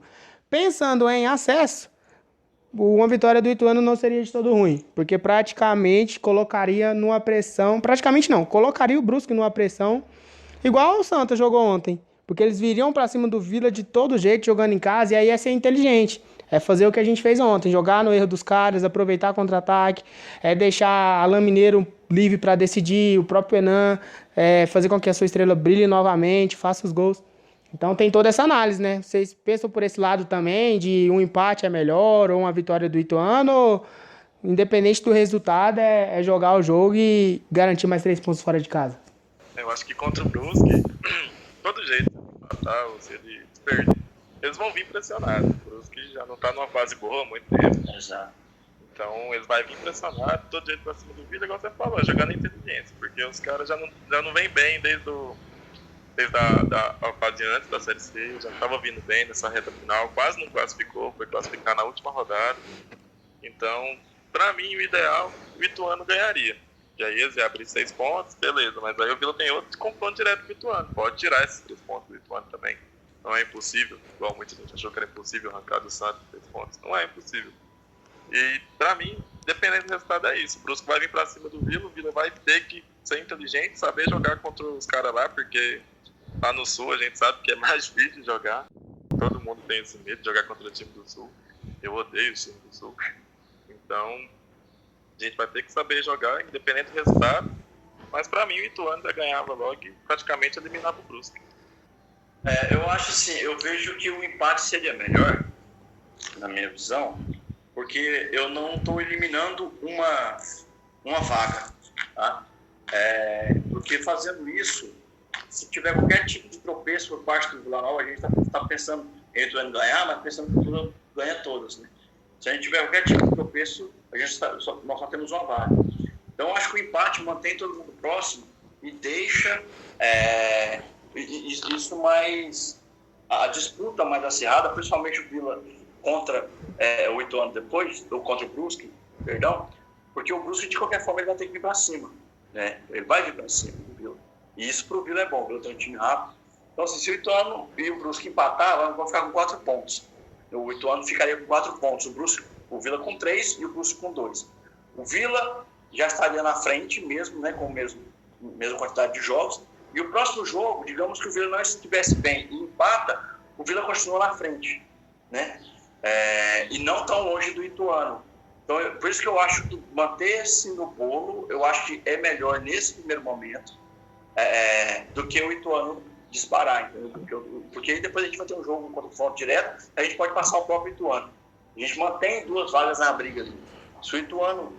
Pensando em acesso, uma vitória do Ituano não seria de todo ruim, porque praticamente colocaria numa pressão, colocaria o Brusque numa pressão, igual o Santa jogou ontem, porque eles viriam pra cima do Vila de todo jeito, jogando em casa, e aí é ser inteligente. É fazer o que a gente fez ontem, jogar no erro dos caras, aproveitar contra-ataque, deixar Alain Mineiro livre para decidir, o próprio Enan, fazer com que a sua estrela brilhe novamente, faça os gols. Então tem toda essa análise, né? Vocês pensam por esse lado também, de um empate é melhor, ou uma vitória do Ituano, ou independente do resultado, é jogar o jogo e garantir mais 3 pontos fora de casa? Eu acho que contra o Brusque, todo jeito, empatar ou se ele perder, eles vão vir pressionados. O Brusque já não tá numa fase boa há muito tempo. Exato. Então eles vão vir pressionar todo jeito pra cima do Vila, igual você falou, jogando inteligência, porque os caras já não vêm bem desde a fase antes da Série C, já estava vindo bem nessa reta final, quase não classificou, foi classificar na última rodada. Então, pra mim, o ideal, o Ituano ganharia. E aí eles iam abrir 6 pontos, beleza, mas aí o Vila tem outro confronto direto com o Ituano, pode tirar esses 3 pontos do Ituano também. Não é impossível, igual muita gente achou que era impossível arrancar do Santos 3 pontos, não é impossível. E pra mim, dependendo do resultado é isso, o Brusque vai vir pra cima do Vila, o Vila vai ter que ser inteligente, saber jogar contra os caras lá, porque lá no Sul a gente sabe que é mais difícil de jogar, todo mundo tem esse medo de jogar contra o time do Sul, eu odeio o time do Sul, então a gente vai ter que saber jogar, independente do resultado, mas pra mim o Ituano já ganhava logo e praticamente eliminava o Brusque. Eu acho assim, eu vejo que o empate seria melhor, na minha visão, porque eu não estou eliminando uma vaga, tá? Porque fazendo isso, se tiver qualquer tipo de tropeço por parte do Vila Nova, a gente está pensando em Ituano ganhar, mas pensando que o Vila ganha todas, né? Se a gente tiver qualquer tipo de tropeço, nós só temos uma vaga. Então, eu acho que o empate mantém todo mundo próximo e deixa isso mais... a disputa mais acirrada, principalmente o Vila contra o Ituano depois, ou contra o Brusque, perdão, porque o Brusque, de qualquer forma, ele vai ter que vir para cima, né? Ele vai vir para cima do Vila. E isso para o Vila é bom, o Vila tem um time rápido. Então, assim, se o Ituano e o Brusque empatar, vão ficar com 4 pontos. O Ituano ficaria com 4 pontos, o Vila com 3 e o Brusque com 2. O Vila já estaria na frente mesmo, né, com a mesma quantidade de jogos. E o próximo jogo, digamos que o Vila não estivesse bem e empata, o Vila continua na frente, né? E não tão longe do Ituano. Então, por isso que eu acho que manter-se no bolo, eu acho que é melhor nesse primeiro momento do que o Ituano disparar, entendeu? Porque aí depois a gente vai ter um jogo contra o confronto direto, a gente pode passar o próprio Ituano. A gente mantém 2 vagas na briga ali. Se o Ituano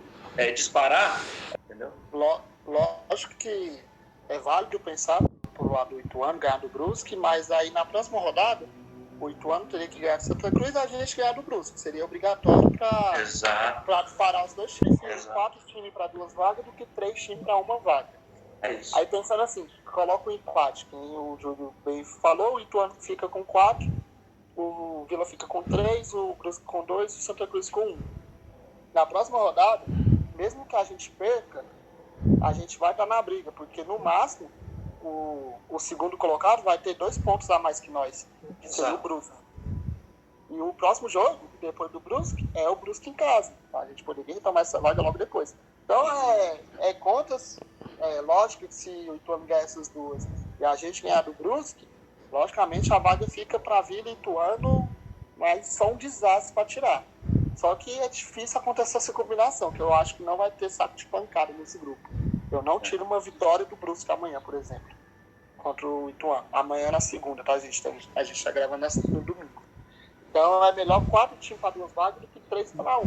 disparar, entendeu? Lógico que é válido pensar por lado do Ituano ganhar do Brusque, mas aí na próxima rodada o Ituano teria que ganhar do Santa Cruz e a gente ganhar do Brusque. Seria obrigatório para parar os 2 times. Seria 4 times para 2 vagas do que 3 times para 1 vaga. É isso. Aí pensando assim, coloca o empate, que o Júlio bem falou, o Ituano fica com 4, o Vila fica com 3, o Brusque com 2 e o Santa Cruz com 1. Na próxima rodada, mesmo que a gente perca, a gente vai estar na briga, porque no máximo o segundo colocado vai ter 2 pontos a mais que nós, que seria o Brusque. E o próximo jogo, depois do Brusque, é o Brusque em casa. A gente poderia retomar essa vaga logo depois. Então, contas, lógico que se o Ituano ganhar essas 2 e a gente ganhar do Brusque, logicamente a vaga fica para Vila e Ituano, mas são um desastre para tirar. Só que é difícil acontecer essa combinação, que eu acho que não vai ter saco de pancada nesse grupo. Eu não tiro uma vitória do Brusque amanhã, por exemplo, contra o Ituano. Amanhã na segunda, tá? A gente tá gravando no domingo. Então é melhor 4 times para 2 vagas do que 3 para 1.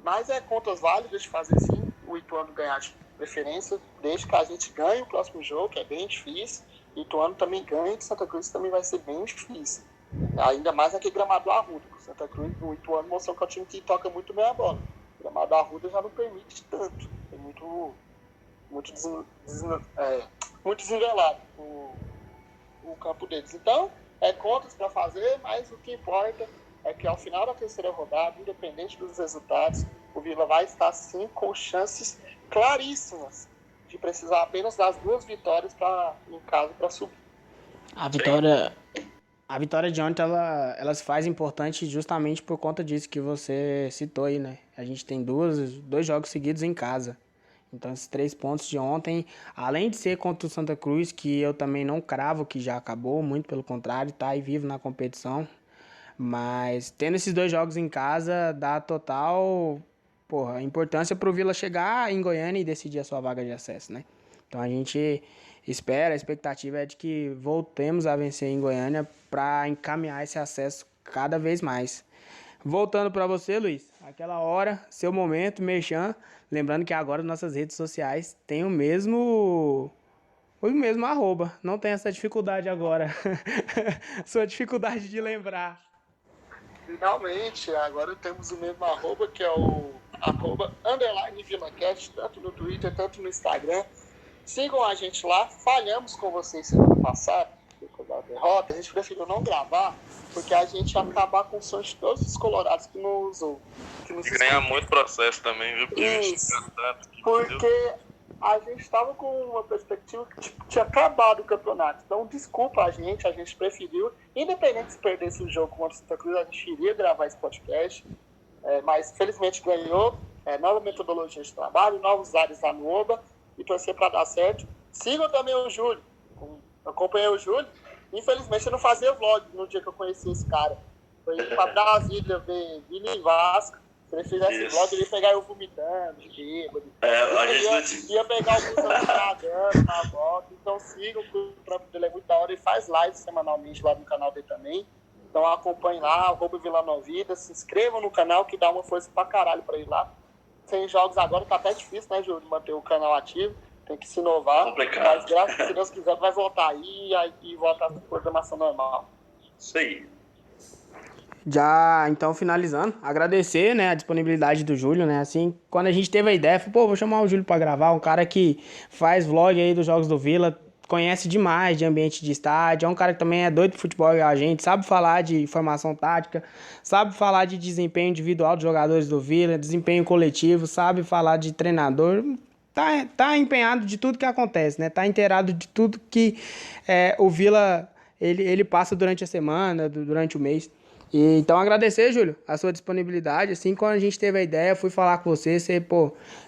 Mas contas válidas de fazer sim, o Ituano ganhar de preferência, desde que a gente ganhe o próximo jogo, que é bem difícil. O Ituano também ganha, que Santa Cruz também vai ser bem difícil. Ainda mais aquele Gramado Arruda. Santa Cruz, o Ituano mostrou que é um time que toca muito bem a bola. O Gramado Arruda já não permite tanto. É muito desnivelado o campo deles. Então, contas para fazer, mas o que importa é que ao final da terceira rodada, independente dos resultados, o Vila vai estar sim com chances claríssimas de precisar apenas das 2 vitórias em casa para subir. A vitória de ontem, ela se faz importante justamente por conta disso que você citou aí, né? A gente tem 2 jogos seguidos em casa. Então, esses 3 pontos de ontem, além de ser contra o Santa Cruz, que eu também não cravo que já acabou, muito pelo contrário, tá aí vivo na competição. Mas tendo esses 2 jogos em casa, dá total importância pro Vila chegar em Goiânia e decidir a sua vaga de acesso, né? Então, a gente a expectativa é de que voltemos a vencer em Goiânia para encaminhar esse acesso cada vez mais. Voltando para você, Luiz, aquela hora, seu momento, merchan. Lembrando que agora nossas redes sociais têm o mesmo arroba. Não tem essa dificuldade agora. Sua dificuldade de lembrar. Finalmente, agora temos o mesmo arroba, que é o @_VilaCast, tanto no Twitter, tanto no Instagram. Sigam a gente lá. Falhamos com vocês semana passada, por causa da derrota. A gente preferiu não gravar, porque a gente ia acabar com o sonho de todos os colorados que nos ouvem. E ganhar muito processo também, viu? Porque a gente estava com uma perspectiva que tinha acabado o campeonato. Então, desculpa a gente preferiu, independente se perdesse o jogo contra o Santa Cruz, a gente iria gravar esse podcast. Mas, felizmente, ganhou. Nova metodologia de trabalho, novos ares lá no Oba, e torcer para dar certo. Sigam também o Júlio. Acompanhei o Júlio. Infelizmente, eu não fazia vlog no dia que eu conheci esse cara. Foi ir para Brasília ver Vila e Vasco. Se ele fizesse vlog, ele ia pegar eu vomitando, de bêbado. Ia pegar o busão nadando na volta. Então sigam, porque o trampo dele é muito da hora. Ele faz live semanalmente lá no canal dele também. Então acompanhem lá, @VilaNovidas. Se inscrevam no canal, que dá uma força pra caralho pra ir lá. Sem jogos agora, tá até difícil, né, Júlio, manter o canal ativo. Tem que se inovar. Complicado. Mas graças a Deus quiser, vai voltar aí e voltar com programação normal. Isso aí. Já, então, finalizando, agradecer, né, a disponibilidade do Júlio, né, assim, quando a gente teve a ideia, falei, vou chamar o Júlio pra gravar, um cara que faz vlog aí dos jogos do Vila, conhece demais de ambiente de estádio, é um cara que também é doido de futebol igual a gente, sabe falar de formação tática, sabe falar de desempenho individual dos jogadores do Vila, desempenho coletivo, sabe falar de treinador, tá empenhado de tudo que acontece, né, tá inteirado de tudo que o Vila, ele passa durante a semana, durante o mês. E, então, agradecer, Júlio, a sua disponibilidade. Assim, quando a gente teve a ideia, fui falar com você,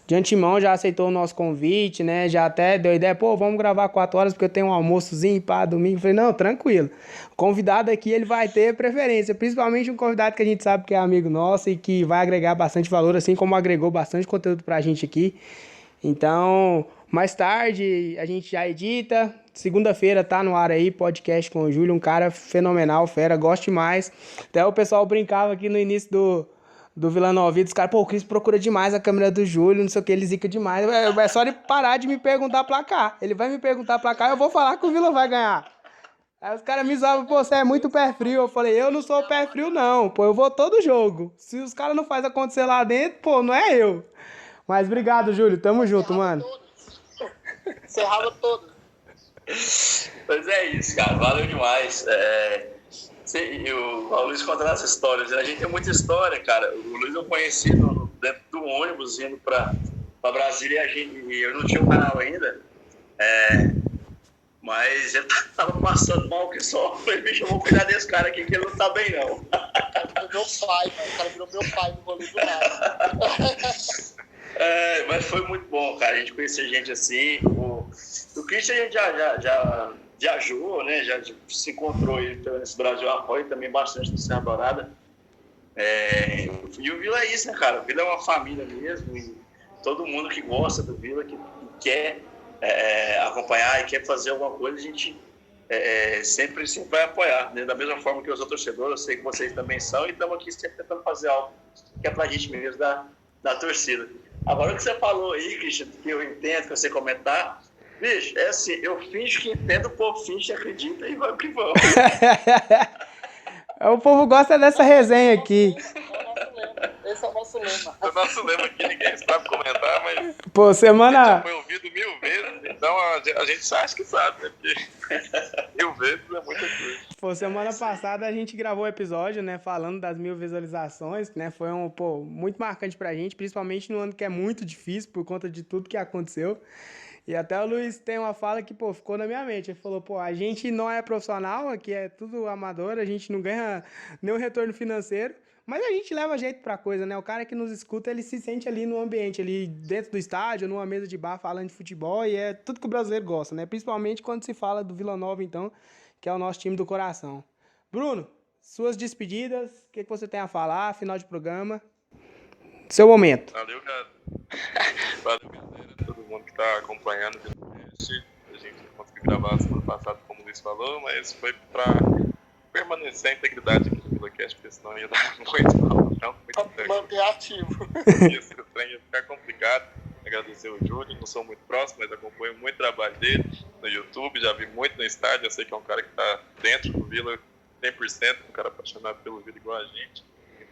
de antemão já aceitou o nosso convite, né? Já até deu a ideia, vamos gravar 4 horas porque eu tenho um almoçozinho para domingo. Falei, não, tranquilo. O convidado aqui, ele vai ter preferência, principalmente um convidado que a gente sabe que é amigo nosso e que vai agregar bastante valor, assim como agregou bastante conteúdo pra gente aqui. Então, mais tarde a gente já edita. Segunda-feira tá no ar aí, podcast com o Júlio, um cara fenomenal, fera, gosto demais. Até o pessoal brincava aqui no início do Vila Nova, os caras, o Cris procura demais a câmera do Júlio, não sei o que, ele zica demais. É só ele parar de me perguntar pra cá. Ele vai me perguntar pra cá, eu vou falar que o Vila vai ganhar. Aí os caras me zoavam, você é muito pé frio. Eu falei, eu não sou pé frio não, eu vou todo jogo. Se os caras não fazem acontecer lá dentro, não é eu. Mas obrigado, Júlio, tamo junto, mano. Encerrava todo. Pois é isso, cara, valeu demais. O Luiz contando as histórias, a gente tem muita história, cara. O Luiz eu conheci dentro do ônibus indo pra Brasília e eu não tinha um canal ainda, mas ele tava passando mal que só. Ele me chamou pra cuidar desse cara aqui que ele não tá bem não. O cara virou meu pai no rolê do nada. Mas foi muito bom, cara, a gente conhecer gente assim. O Christian a gente já viajou, né? Já se encontrou aí nesse Brasil Apoio também bastante no Serra Dourada. E o Vila é isso, né, cara? O Vila é uma família mesmo. E todo mundo que gosta do Vila, que quer acompanhar e quer fazer alguma coisa, a gente sempre vai apoiar, né? Da mesma forma que eu sou torcedor, eu sei que vocês também são, e estamos aqui sempre tentando fazer algo que é pra gente mesmo da torcida. Agora o que você falou aí, Christian, que eu entendo, que você comentar, bicho, é assim, eu finjo que entendo, o povo finge que acredita e vai que vamos. O povo gosta dessa resenha aqui. Esse é o nosso lema. É o nosso lema aqui, ninguém sabe comentar, mas... semana... Já foi ouvido 1000 vezes, então a gente acha que sabe, né? Porque 1000 vezes é muita coisa. Semana passada a gente gravou o episódio, né, falando das 1000 visualizações, né, foi muito marcante pra gente, principalmente no ano que é muito difícil por conta de tudo que aconteceu. E até o Luiz tem uma fala que, ficou na minha mente. Ele falou, a gente não é profissional, aqui é tudo amador, a gente não ganha nenhum retorno financeiro, mas a gente leva jeito pra coisa, né? O cara que nos escuta, ele se sente ali no ambiente, ali dentro do estádio, numa mesa de bar, falando de futebol, e é tudo que o brasileiro gosta, né? Principalmente quando se fala do Vila Nova, então, que é o nosso time do coração. Bruno, suas despedidas, o que você tem a falar, final de programa, seu momento. Valeu, cara. Valeu, galera, todo mundo que tá acompanhando o podcast. A gente não conseguiu gravar semana passada, como o Luiz falou, mas foi pra permanecer a integridade aqui do VilaCast, porque senão ia dar muito mal. Manter ativo. Isso, o trem ia ficar complicado. Agradecer o Júlio, não sou muito próximo, mas acompanho muito o trabalho dele no YouTube, já vi muito no estádio, eu sei que é um cara que tá dentro do Vila 100%, um cara apaixonado pelo Vila igual a gente.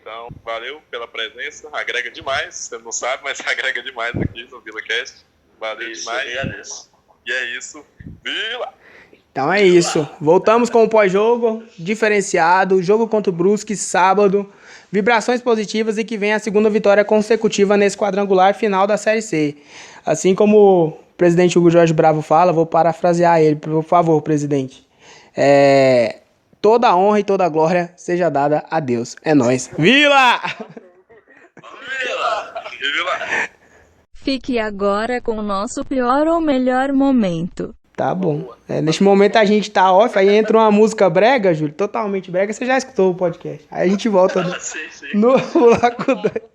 Então, valeu pela presença, agrega demais, você não sabe, mas agrega demais aqui no VilaCast. Valeu demais. E é isso, Vila! Então é isso. Voltamos com o pós-jogo, diferenciado, jogo contra o Brusque, sábado. Vibrações positivas e que vem a segunda vitória consecutiva nesse quadrangular final da Série C. Assim como o presidente Hugo Jorge Bravo fala, vou parafrasear ele, por favor, presidente. Toda a honra e toda a glória seja dada a Deus. É nóis. Vila! Vila! Fique agora com o nosso pior ou melhor momento. Tá bom. Neste momento a gente tá off, aí entra uma música brega, Júlio, totalmente brega. Você já escutou o podcast. Aí a gente volta no Laco 2.